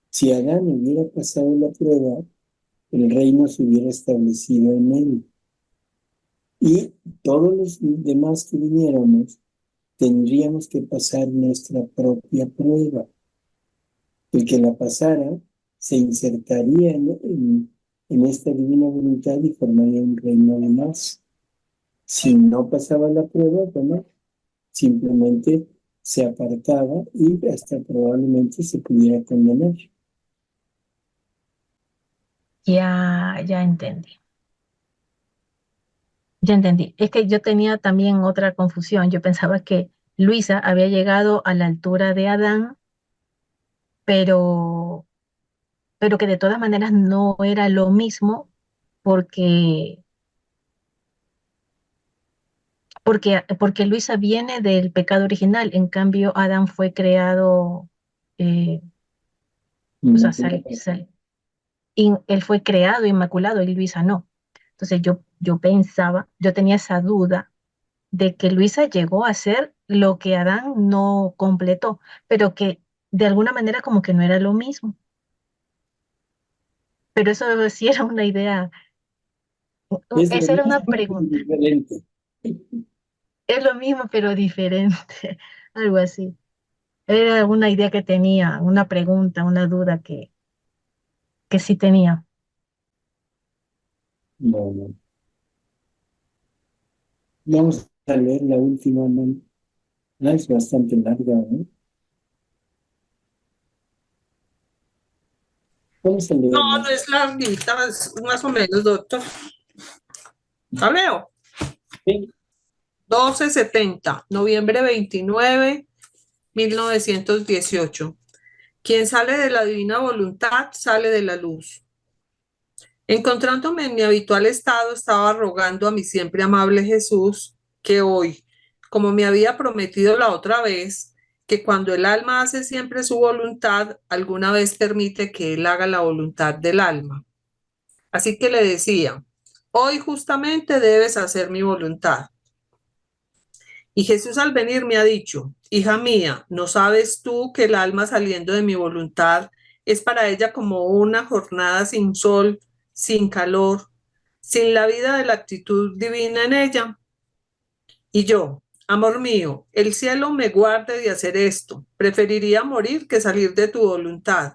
Si Adán hubiera pasado la prueba, el reino se hubiera establecido en él. Y todos los demás que viniéramos, tendríamos que pasar nuestra propia prueba. El que la pasara se insertaría en esta divina voluntad y formaría un reino de más. Si no pasaba la prueba, bueno, simplemente se apartaba y hasta probablemente se pudiera condenar. Ya entendí. Ya entendí. Es que yo tenía también otra confusión. Yo pensaba que Luisa había llegado a la altura de Adán, pero que de todas maneras no era lo mismo porque, porque Luisa viene del pecado original. En cambio, Adán fue creado, o sea, él fue creado inmaculado y Luisa no. Entonces yo pensaba, yo tenía esa duda de que Luisa llegó a hacer lo que Adán no completó, pero que de alguna manera como que no era lo mismo. Pero eso sí era una idea, esa era una pregunta. Diferente. Es lo mismo pero diferente, algo así. Era una idea que tenía, una pregunta, una duda que sí tenía. Bueno, vamos a leer la última, ¿no? Es bastante larga, ¿no? Vamos a leer. No es larguita, es más o menos, doctor. ¿La leo? Sí. 1270, noviembre 29, 1918. Quien sale de la divina voluntad sale de la luz. Encontrándome en mi habitual estado, estaba rogando a mi siempre amable Jesús que hoy, como me había prometido la otra vez, que cuando el alma hace siempre su voluntad, alguna vez permite que él haga la voluntad del alma. Así que le decía, hoy justamente debes hacer mi voluntad. Y Jesús al venir me ha dicho, hija mía, ¿no sabes tú que el alma saliendo de mi voluntad es para ella como una jornada sin sol, sin calor, sin la vida de la actitud divina en ella. Y yo, amor mío, el cielo me guarde de hacer esto. Preferiría morir que salir de tu voluntad.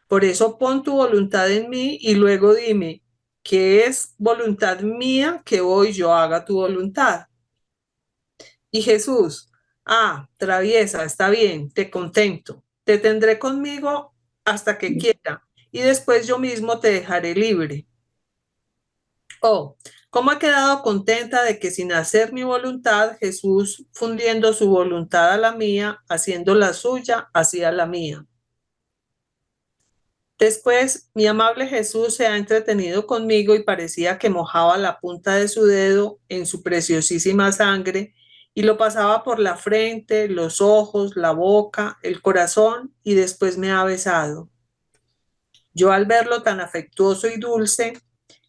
Por eso pon tu voluntad en mí y luego dime que es voluntad mía que hoy yo haga tu voluntad. Y Jesús, traviesa, está bien, te contento. Te tendré conmigo hasta que quiera y después yo mismo te dejaré libre. Oh, cómo he quedado contenta de que sin hacer mi voluntad, Jesús, fundiendo su voluntad a la mía, haciendo la suya, hacía la mía. Después, mi amable Jesús se ha entretenido conmigo y parecía que mojaba la punta de su dedo en su preciosísima sangre y lo pasaba por la frente, los ojos, la boca, el corazón y después me ha besado. Yo al verlo tan afectuoso y dulce,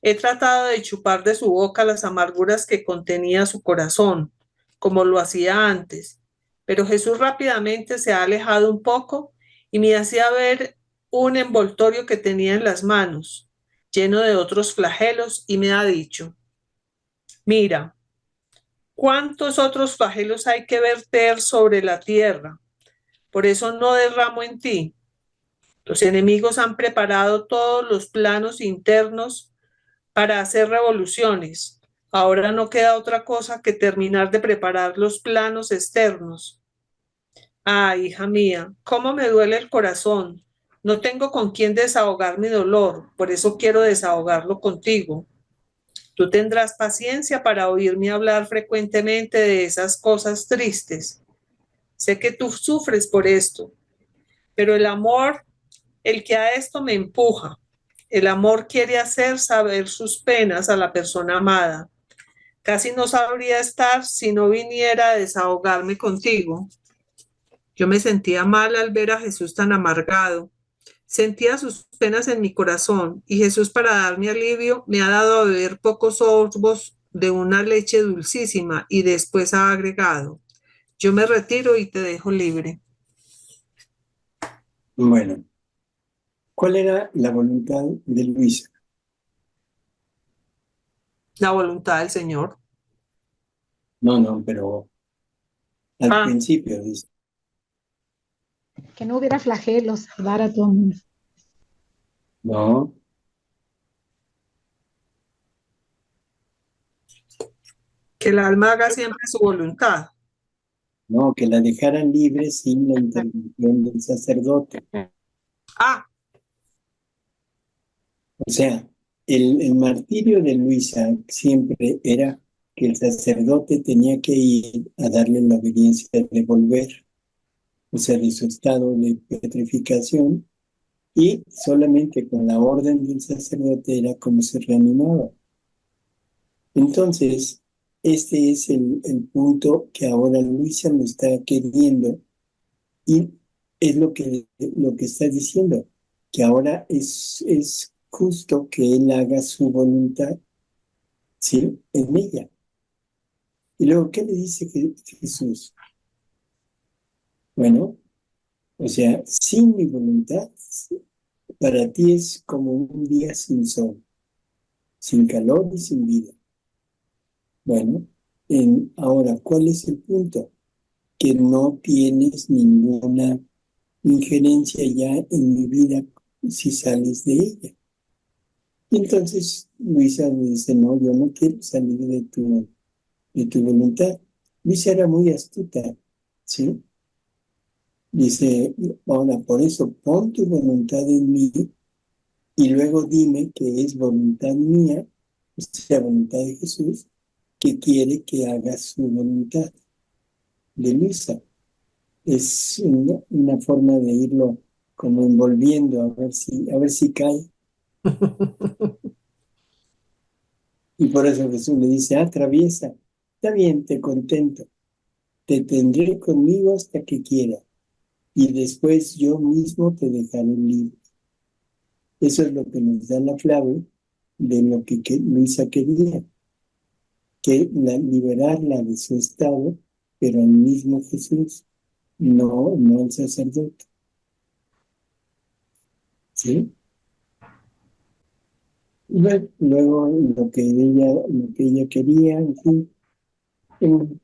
he tratado de chupar de su boca las amarguras que contenía su corazón, como lo hacía antes, pero Jesús rápidamente se ha alejado un poco y me hacía ver un envoltorio que tenía en las manos, lleno de otros flagelos, y me ha dicho, mira, ¿cuántos otros flagelos hay que verter sobre la tierra? Por eso no derramo en ti. Los enemigos han preparado todos los planos internos para hacer revoluciones. Ahora no queda otra cosa que terminar de preparar los planos externos. Hija mía, cómo me duele el corazón. No tengo con quién desahogar mi dolor, por eso quiero desahogarlo contigo. Tú tendrás paciencia para oírme hablar frecuentemente de esas cosas tristes. Sé que tú sufres por esto, pero el amor, el que a esto me empuja, el amor quiere hacer saber sus penas a la persona amada. Casi no sabría estar si no viniera a desahogarme contigo. Yo me sentía mal al ver a Jesús tan amargado. Sentía sus penas en mi corazón y Jesús, para darme alivio, me ha dado a beber pocos sorbos de una leche dulcísima y después ha agregado, yo me retiro y te dejo libre. Bueno, ¿cuál era la voluntad de Luisa? La voluntad del Señor. No, pero al principio dice. Que no hubiera flagelos, salvar a todo el mundo. No. Que el alma haga siempre su voluntad. No, que la dejaran libre sin la intervención del sacerdote. O sea, el martirio de Luisa siempre era que el sacerdote tenía que ir a darle la obediencia de volver, o sea, de su estado de petrificación, y solamente con la orden del sacerdote era como se reanimaba. Entonces, este es el punto que ahora Luisa lo está queriendo, y es lo que está diciendo, que ahora es justo que él haga su voluntad, ¿sí? En ella. Y luego, ¿qué le dice Jesús? Bueno, o sea, sin mi voluntad, para ti es como un día sin sol, sin calor y sin vida. Bueno, ahora, ¿cuál es el punto? Que no tienes ninguna injerencia ya en mi vida si sales de ella. Y entonces Luisa me dice, no, yo no quiero salir de tu voluntad. Luisa era muy astuta, ¿sí? Dice, ahora por eso pon tu voluntad en mí y luego dime que es voluntad mía, o sea, voluntad de Jesús, que quiere que haga su voluntad de Luisa. Es una forma de irlo como envolviendo a ver si cae. Y por eso Jesús le dice, atraviesa, está bien, te contento, te tendré conmigo hasta que quiera, y después yo mismo te dejaré libre. Eso es lo que nos da la clave de lo que Luisa quería, que liberarla de su estado, pero el mismo Jesús, no el sacerdote. ¿Sí? Bueno, luego lo que ella quería, en fin, en,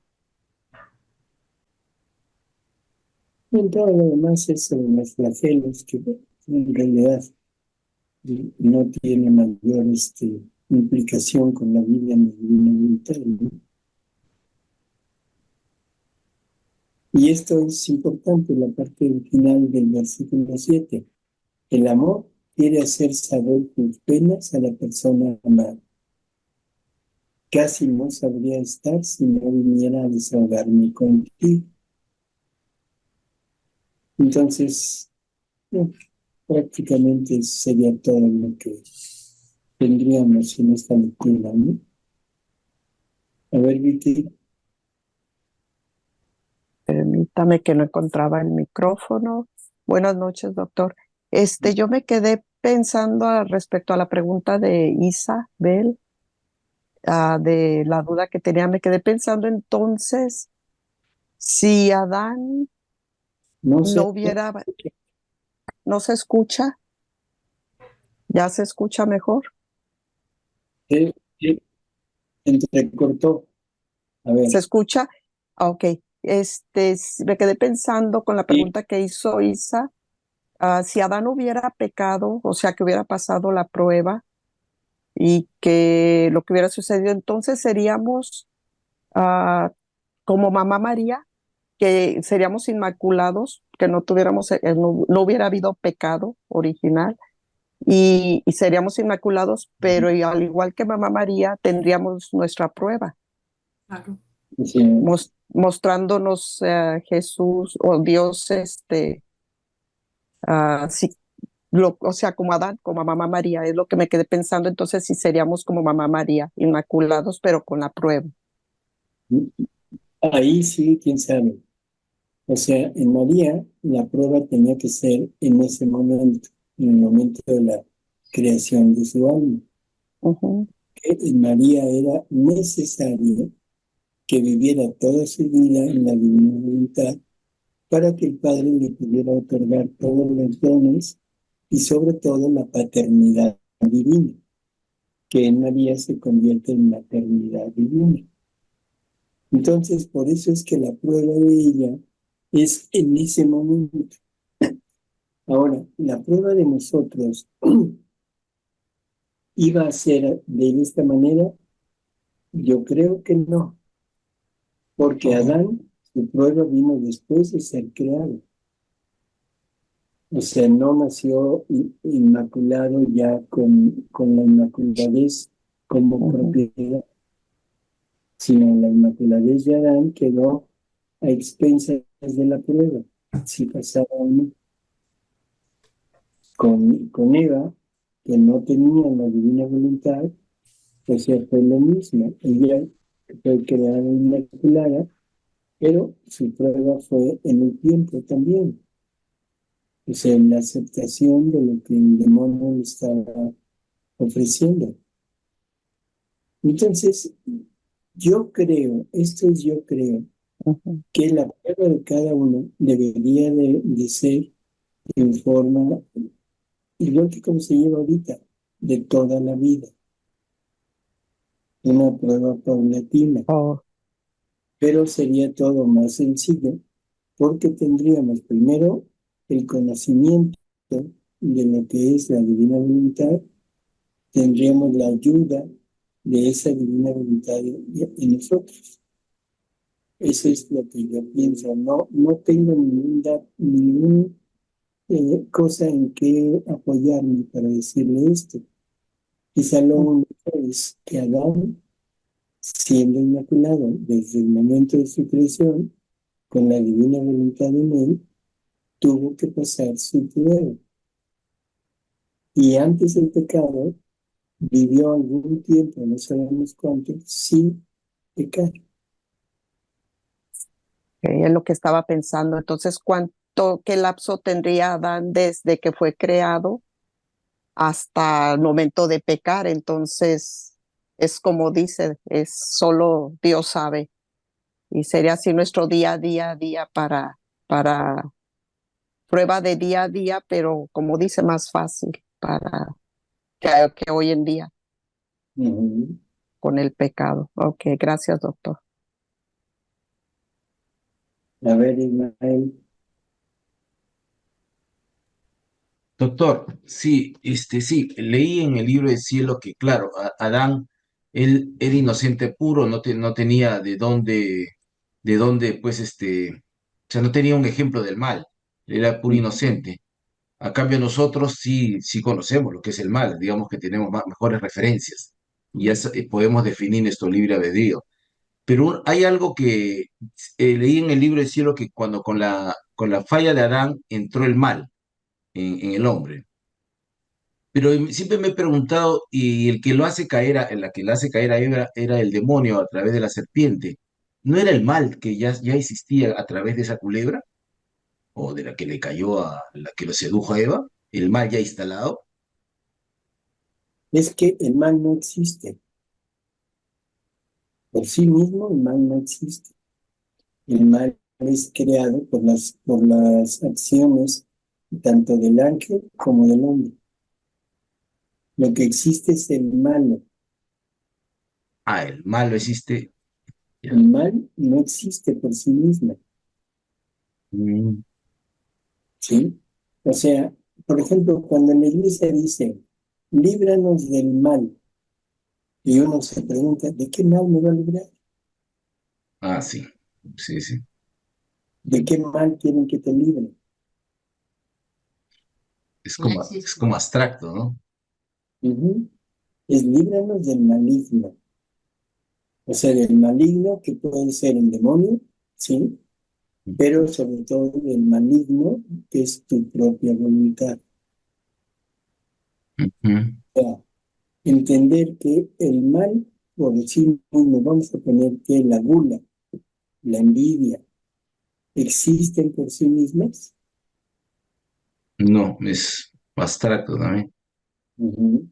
en todo lo demás es sobre los flagelos que en realidad no tiene mayor implicación con la vida ni la divina voluntad, ¿no? Y esto es importante, la parte final del versículo 7. El amor quiere hacer saber tus penas a la persona amada. Casi no sabría estar si no viniera a desahogarme contigo. Entonces, prácticamente sería todo lo que tendríamos en esta lectura, ¿no? A ver, Vicky. Permítame que no encontraba el micrófono. Buenas noches, doctor. Yo me quedé pensando respecto a la pregunta de Isabel, de la duda que tenía. Me quedé pensando entonces, si Adán No sé, no se escucha, ya se escucha mejor. entrecortó. A ver. ¿Se escucha? Ok. Me quedé pensando con la pregunta que hizo Isa, si Adán hubiera pecado, o sea, que hubiera pasado la prueba y que lo que hubiera sucedido, entonces seríamos como Mamá María, que seríamos inmaculados, que no tuviéramos, no hubiera habido pecado original y seríamos inmaculados, pero al igual que Mamá María, tendríamos nuestra prueba. Claro. Sí. Mostrándonos Jesús o Dios, sí, o sea, como Adán, como Mamá María, es lo que me quedé pensando. Entonces, si seríamos como Mamá María, inmaculados, pero con la prueba. Ahí sí, quién sabe. O sea, en María la prueba tenía que ser en ese momento, en el momento de la creación de su alma. Que en María era necesario que viviera toda su vida en la divina voluntad para que el Padre le pudiera otorgar todos los dones y sobre todo la paternidad divina, que en María se convierte en maternidad divina. Entonces, por eso es que la prueba de ella es en ese momento. Ahora, la prueba de nosotros iba a ser de esta manera. Yo creo que no, porque Adán, su prueba vino después de ser creado. O sea, no nació inmaculado ya con la inmaculadez como propiedad, sino la inmaculadez de Adán quedó a expensas de la prueba, si pasaba o no. Con Eva, que no tenía la divina voluntad, o sea, fue lo mismo. Ella fue creada inmaculada, pero su prueba fue en el tiempo también. O sea, en la aceptación de lo que el demonio le estaba ofreciendo. Entonces, yo creo que la prueba de cada uno debería de ser en forma, igual que como se lleva ahorita, de toda la vida. Una prueba paulatina. Pero sería todo más sencillo porque tendríamos primero el conocimiento de lo que es la divina voluntad, tendríamos la ayuda de esa divina voluntad en nosotros. Eso es lo que yo pienso. No tengo ninguna cosa en que apoyarme para decirle esto. Quizá lo único es que Adán, siendo inmaculado desde el momento de su creación, con la divina voluntad en él, tuvo que pasar su prueba. Y antes del pecado, vivió algún tiempo, no sabemos cuánto, sin pecar. Es lo que estaba pensando. Entonces, ¿qué lapso tendría Adán desde que fue creado hasta el momento de pecar? Entonces, es como dice, es solo Dios sabe. Y sería así nuestro día a día para prueba de día a día, pero como dice, más fácil para que hoy en día. Ujú. con el pecado. Ok, gracias, doctor. A ver, Ismael. Doctor, sí, sí, leí en el libro del cielo que, claro, Adán, él era inocente puro, no tenía de dónde, pues, o sea, no tenía un ejemplo del mal, era puro inocente. A cambio, nosotros sí conocemos lo que es el mal, digamos que tenemos mejores referencias y ya podemos definir nuestro libre albedrío. Pero hay algo que leí en el libro del cielo que cuando con la falla de Adán entró el mal en el hombre. Pero siempre me he preguntado, y el que lo hace caer, la que lo hace caer a Eva era el demonio a través de la serpiente. ¿No era el mal que ya existía a través de esa culebra? ¿O de la que le cayó a la que lo sedujo a Eva? ¿El mal ya instalado? Es que el mal no existe. Por sí mismo el mal no existe. El mal es creado por las acciones tanto del ángel como del hombre. Lo que existe es el malo. Ah, el mal no existe. Ya. El mal no existe por sí mismo, Mm. ¿sí? O sea, por ejemplo, cuando la iglesia dice, líbranos del mal, y uno se pregunta, ¿de qué mal me va a librar? Ah, sí, sí, sí. ¿De qué mal quieren que te libre? Es No como, es existe. como abstracto, ¿no? Ujú. Es líbranos del maligno. O sea, del maligno que puede ser el demonio, ¿sí? Pero sobre todo del maligno que es tu propia voluntad. Ujú. O sea, entender que el mal, por sí mismo, vamos a poner que la gula, la envidia, existen por sí mismas. No, es abstracto también. Ujú.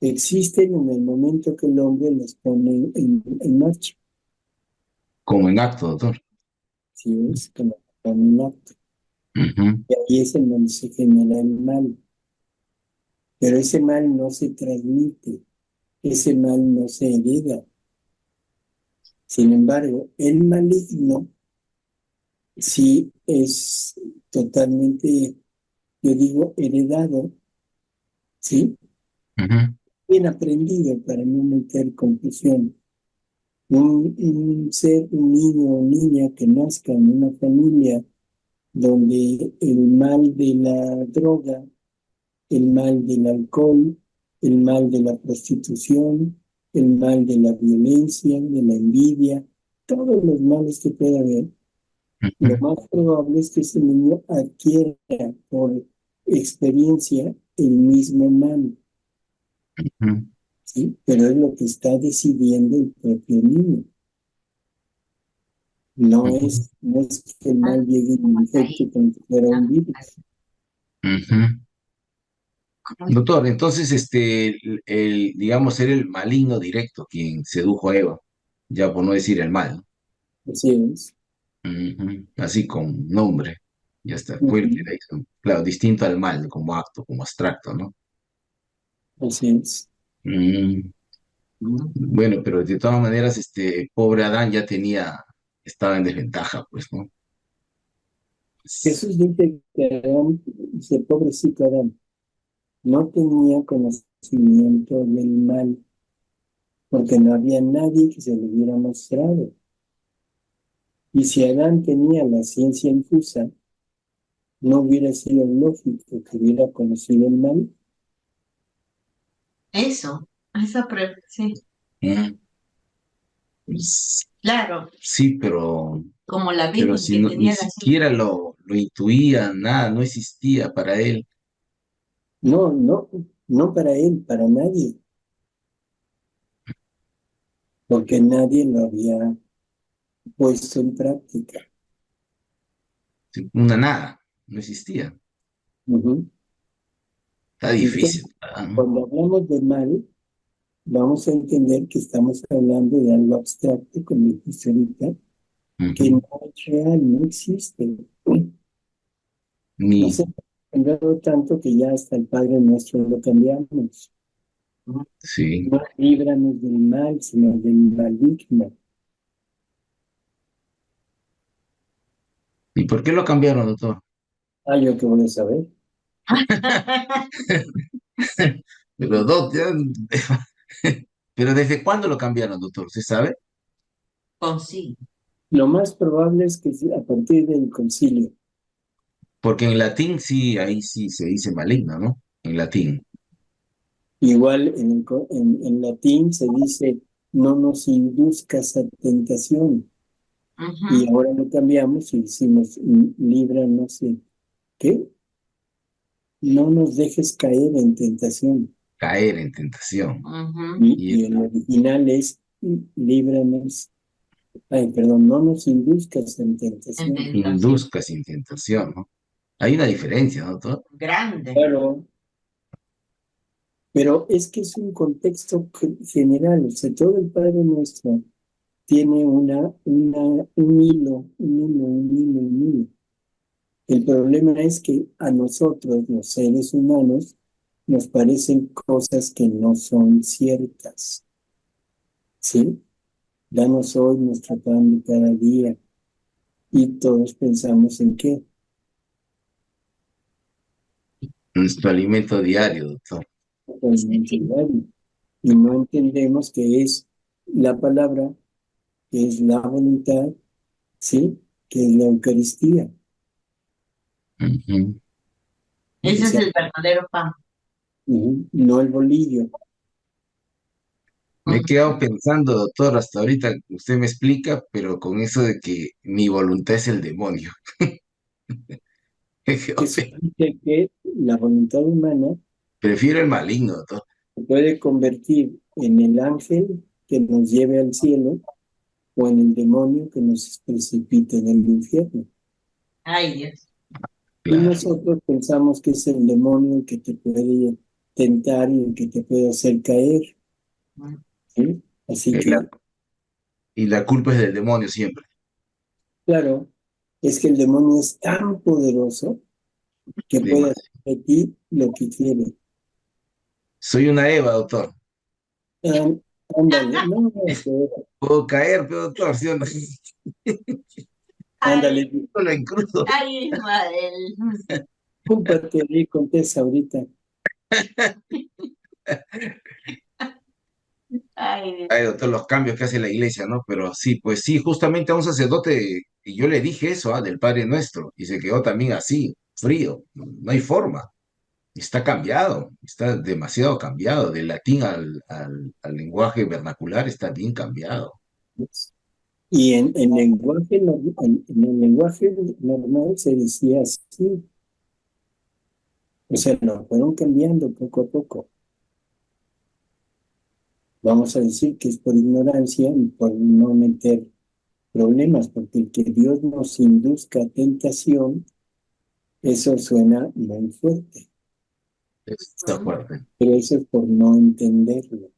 Existen en el momento que el hombre las pone en marcha. Como en acto, doctor. ¿Sí es? Que las pone en acto. Ujú. Y ahí es en donde se genera el mal. Pero ese mal no se transmite, ese mal no se hereda. Sin embargo, el maligno sí es totalmente, yo digo, heredado, ¿sí? Ujú. Bien aprendido para no meter confusión. Un ser, un niño o niña que nazca en una familia donde el mal de la droga, el mal del alcohol, el mal de la prostitución, el mal de la violencia, de la envidia, todos los males que pueda haber, lo Ujú. más probable es que ese niño adquiera por experiencia el mismo mal, Ujú. ¿sí? Pero es lo que está decidiendo el propio niño. Ujú. No es que el mal llegue en infecto como si fuera un virus. Ujú. Doctor, entonces, digamos, era el maligno directo quien sedujo a Eva, ya por no decir el mal, Así es. ¿no? Ujú. Así con nombre, ya está, fue el que Ujú. la hizo. Claro, distinto al mal, como acto, como abstracto, ¿no? Así es. Mm. Bueno, pero de todas maneras, pobre Adán estaba en desventaja, pues, ¿no? Jesús dice que Adán, dice, pobrecito Adán, no tenía conocimiento del mal, porque no había nadie que se lo hubiera mostrado. Y si Adán tenía la ciencia infusa, no hubiera sido lógico que hubiera conocido el mal. Eso, sí. Mm. Pues, Claro, sí, pero, como la pero Virgen si que no, ni tenía la siquiera lo intuía, nada, no existía para él. No, no, no para él, para nadie, porque nadie lo había puesto en práctica. Sí, una nada, no existía. Ujú. Está Entonces, difícil, ¿verdad? ¿No? cuando hablamos de mal, vamos a entender que estamos hablando de algo abstracto, como dijiste ahorita, que Ujú. no es real, no existe. Ni, Nos hemos cambiado tanto que ya hasta el Padre Nuestro lo cambiamos. Sí. No líbranos del mal, sino del maligno. ¿Y por qué lo cambiaron, doctor? Yo qué voy a saber. Pero, pero ¿desde cuándo lo cambiaron, doctor? ¿Usted sabe? Sí. Lo más probable es que a partir del concilio. Porque en latín sí, ahí sí se dice maligno, ¿no? En latín. Igual en latín se dice, no nos induzcas a tentación. Y ahora lo cambiamos y decimos, líbranos de, ¿qué? No nos dejes caer en tentación. Caer en tentación. Y el original es, líbranos, perdón, no nos induzcas en tentación. Induzcas en tentación, ¿no? Hay una diferencia, ¿no, doctor? Grande. Claro. Pero es que es un contexto general, o sea, todo el Padre Nuestro tiene un hilo. El problema es que a nosotros, los seres humanos, nos parecen cosas que no son ciertas. ¿Sí? Danos hoy nuestro pan de cada día. Y todos pensamos en qué. Nuestro alimento diario, doctor. Y no entendemos que es la palabra, que es la voluntad, ¿sí? Que es la Eucaristía. Ese es el verdadero pan. No el bolillo. Me he quedado pensando, doctor, hasta ahorita usted me explica, pero con eso de que mi voluntad es el demonio. Eso dice que la voluntad humana Prefiero el maligno, doctor. se puede convertir en el ángel que nos lleve al cielo o en el demonio que nos precipite en el infierno. Ay, Dios. Y nosotros pensamos que es el demonio el que te puede tentar y el que te puede hacer caer. ¿Sí? Así que, Y la culpa es del demonio siempre. claro, es que el demonio es tan poderoso que puede hacer de ti lo que quiere. Soy una Eva, doctor. Ándale, no, Puedo caer, pero doctor, ¿sí o no? Ándale. Lo incrudo. Ay, Ismael. Cúmpate ahí con Tessa ahorita. Ay, Doctor, los cambios que hace la iglesia, ¿no? Pero sí, pues sí, justamente a un sacerdote, y yo le dije eso, del Padre Nuestro, y se quedó también así, frío, no hay forma. Está cambiado, está demasiado cambiado, del latín al lenguaje vernacular está bien cambiado. Y en el lenguaje normal se decía así. O sea, lo fueron cambiando poco a poco. Vamos a decir que es por ignorancia y por no meter problemas, porque el que Dios nos induzca a tentación, eso suena muy fuerte. Está fuerte. Pero eso es por no entenderlo.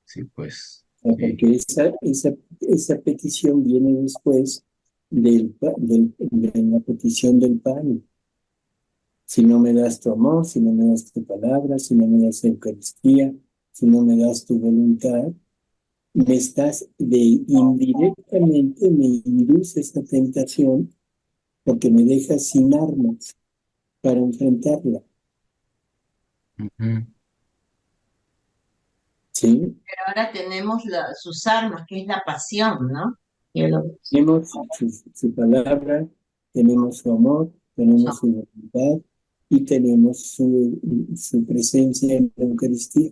Sí, pues. Porque esa petición viene después de la petición del pan. Si no me das tu amor, si no me das tu palabra, si no me das Eucaristía, si no me das tu voluntad, me estás indirectamente me induces a tentación porque me dejas sin armas para enfrentarla. ¿Sí? Pero ahora tenemos sus armas, que es la pasión, ¿no? Tenemos su palabra, tenemos su amor, tenemos su voluntad y tenemos su presencia en la Eucaristía.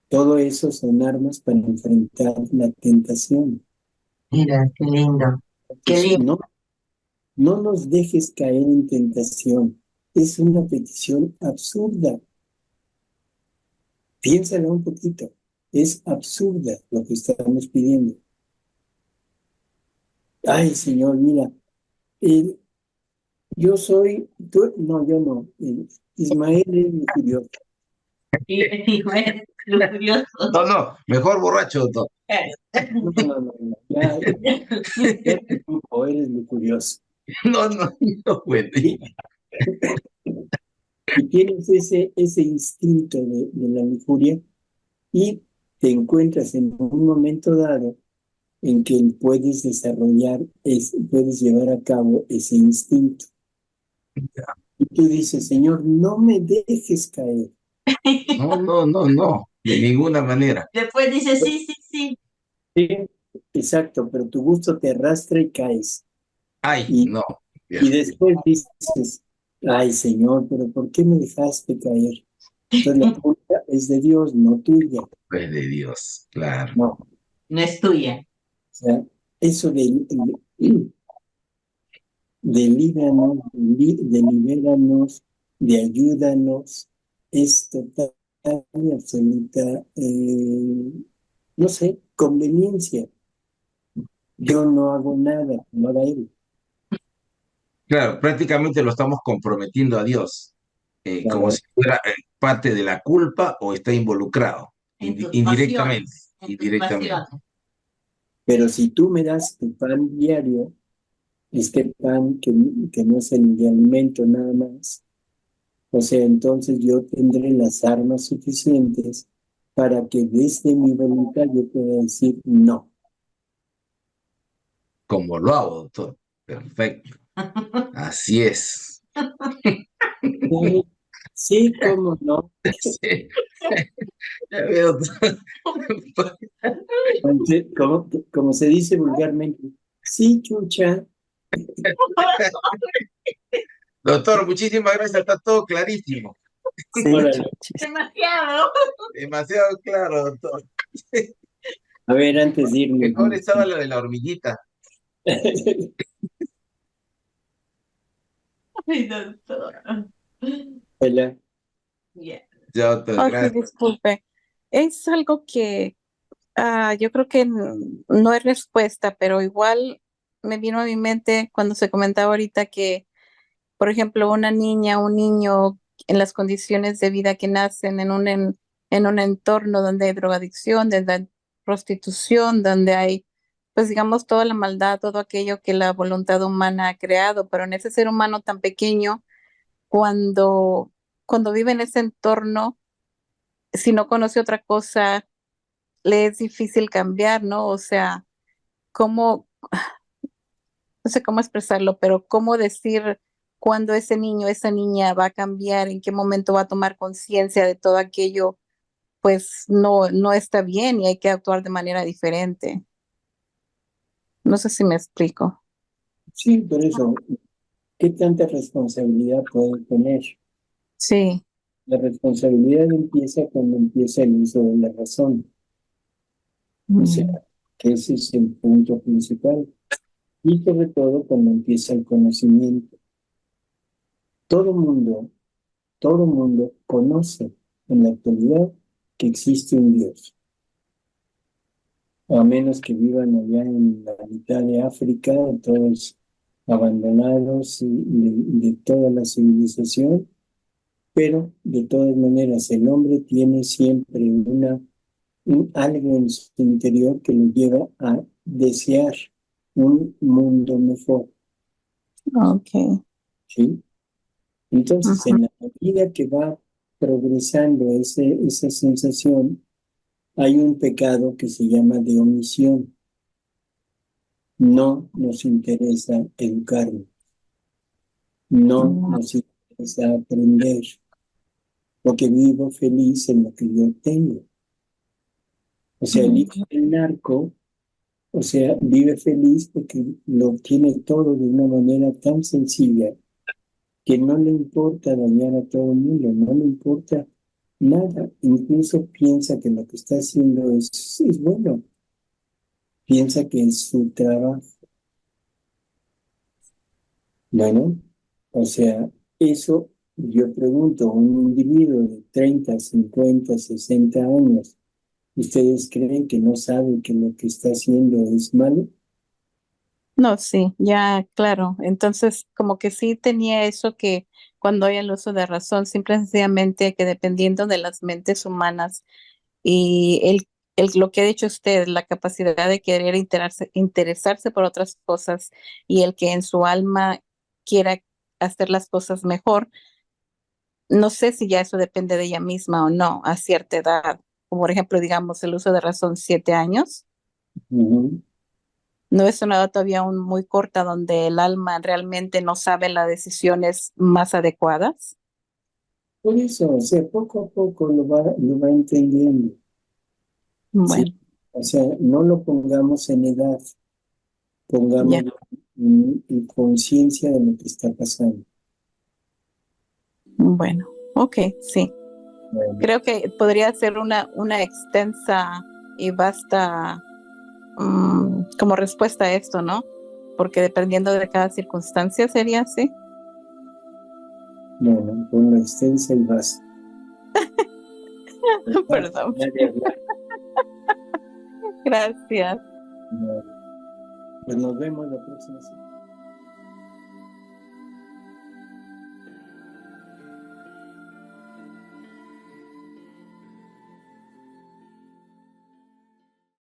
Todo eso son armas para enfrentar la tentación. Mira, qué lindo. Qué lindo. No nos dejes caer en tentación. Es una petición absurda. Piénsalo un poquito. Es absurda lo que estamos pidiendo. Ay, Señor, mira, yo soy, yo no, Ismael es lujurioso. Ismael es lujurioso. No, mejor borracho, doctor. No, ya tú eres lujurioso. No, bueno. Y tienes ese instinto de la lujuria y te encuentras en un momento dado en que puedes desarrollar, puedes llevar a cabo ese instinto. Y tú dices, Señor, no me dejes caer. No, no, no, no, de ninguna manera. Después dice, sí, sí, sí. Sí, exacto, pero tu gusto te arrastra y caes. Ay, Y, no. y después dices, ay, Señor, pero ¿por qué me dejaste caer? Entonces la culpa es de Dios, no tuya. Pues de Dios, claro. No, o No es tuya. sea, eso de líbranos, de libéranos, de ayúdanos, es total y absoluta, no sé, conveniencia. Yo no hago nada, no haga Él. Claro, prácticamente lo estamos comprometiendo a Dios, como Claro. si fuera parte de la culpa o está involucrado, En tus indirectamente, pasiones. En tus indirectamente. pasiones. Pero si tú me das tu pan diario, este pan que no es el de alimento nada más, o sea, entonces yo tendré las armas suficientes para que desde mi voluntad yo pueda decir no. Como lo hago, doctor. Perfecto. Así es. Sí, sí, cómo no. Sí. Ya veo. Como se dice vulgarmente, sí, chucha. Doctor, muchísimas gracias, está todo clarísimo. Sí, Órale. Demasiado. Demasiado claro, doctor. A ver, antes de irnos. Mejor estaba la de la hormiguita. Ay, doctor. Hola. Yeah. Ya, doctor, Ok, gracias. disculpe. Es algo que yo creo que no es respuesta, pero igual me vino a mi mente cuando se comentaba ahorita que, por ejemplo, una niña, un niño en las condiciones de vida que nacen en un entorno donde hay drogadicción, donde hay prostitución, donde hay, pues digamos, toda la maldad, todo aquello que la voluntad humana ha creado, pero en ese ser humano tan pequeño, cuando, cuando vive en ese entorno, si no conoce otra cosa, le es difícil cambiar, ¿no? O sea, cómo, no sé cómo expresarlo, pero cómo decir cuándo ese niño, esa niña va a cambiar, en qué momento va a tomar conciencia de todo aquello, pues no está bien y hay que actuar de manera diferente. No sé si me explico. Sí, por eso, ¿qué tanta responsabilidad puedo tener? Sí. La responsabilidad empieza cuando empieza el uso de la razón. O sea, que ese es el punto principal. Y sobre todo cuando empieza el conocimiento. Todo mundo conoce en la actualidad que existe un Dios. A menos que vivan allá en la mitad de África, todos abandonados de toda la civilización, pero de todas maneras el hombre tiene siempre algo en su interior que lo lleva a desear un mundo mejor, Ok. ¿sí? Entonces, Ujú. en la medida que va progresando esa sensación, hay un pecado que se llama de omisión. No nos interesa educarnos, no nos interesa aprender, porque vivo feliz en lo que yo tengo. O sea, el hijo del narco, o sea, vive feliz porque lo obtiene todo de una manera tan sencilla que no le importa dañar a todo el mundo, no le importa nada. Incluso piensa que lo que está haciendo es bueno, piensa que es su trabajo. Bueno, o sea, eso yo pregunto, un individuo de 30, 50, 60 años, ¿ustedes creen que no sabe que lo que está haciendo es malo? No, sí, ya, claro. Entonces, como que sí tenía eso que cuando hay el uso de razón, simple y sencillamente que dependiendo de las mentes humanas y lo que ha dicho usted, la capacidad de querer interesarse por otras cosas y el que en su alma quiera hacer las cosas mejor, no sé si ya eso depende de ella misma o no a cierta edad. Como por ejemplo, digamos, el uso de razón 7 años. Ujú. No es una edad todavía aún muy corta donde el alma realmente no sabe las decisiones más adecuadas. Por eso, o sea, poco a poco lo va entendiendo. Bueno, Sí, o sea, no lo pongamos en edad, ya, pongámoslo en conciencia de lo que está pasando. bueno, ok, sí. Bueno, Creo que podría ser una extensa y vasta como respuesta a esto, ¿no? Porque dependiendo de cada circunstancia sería así. bueno, ponlo extensa y vas. Perdón. Ya de hablar. Gracias. Bueno, pues nos vemos la próxima semana.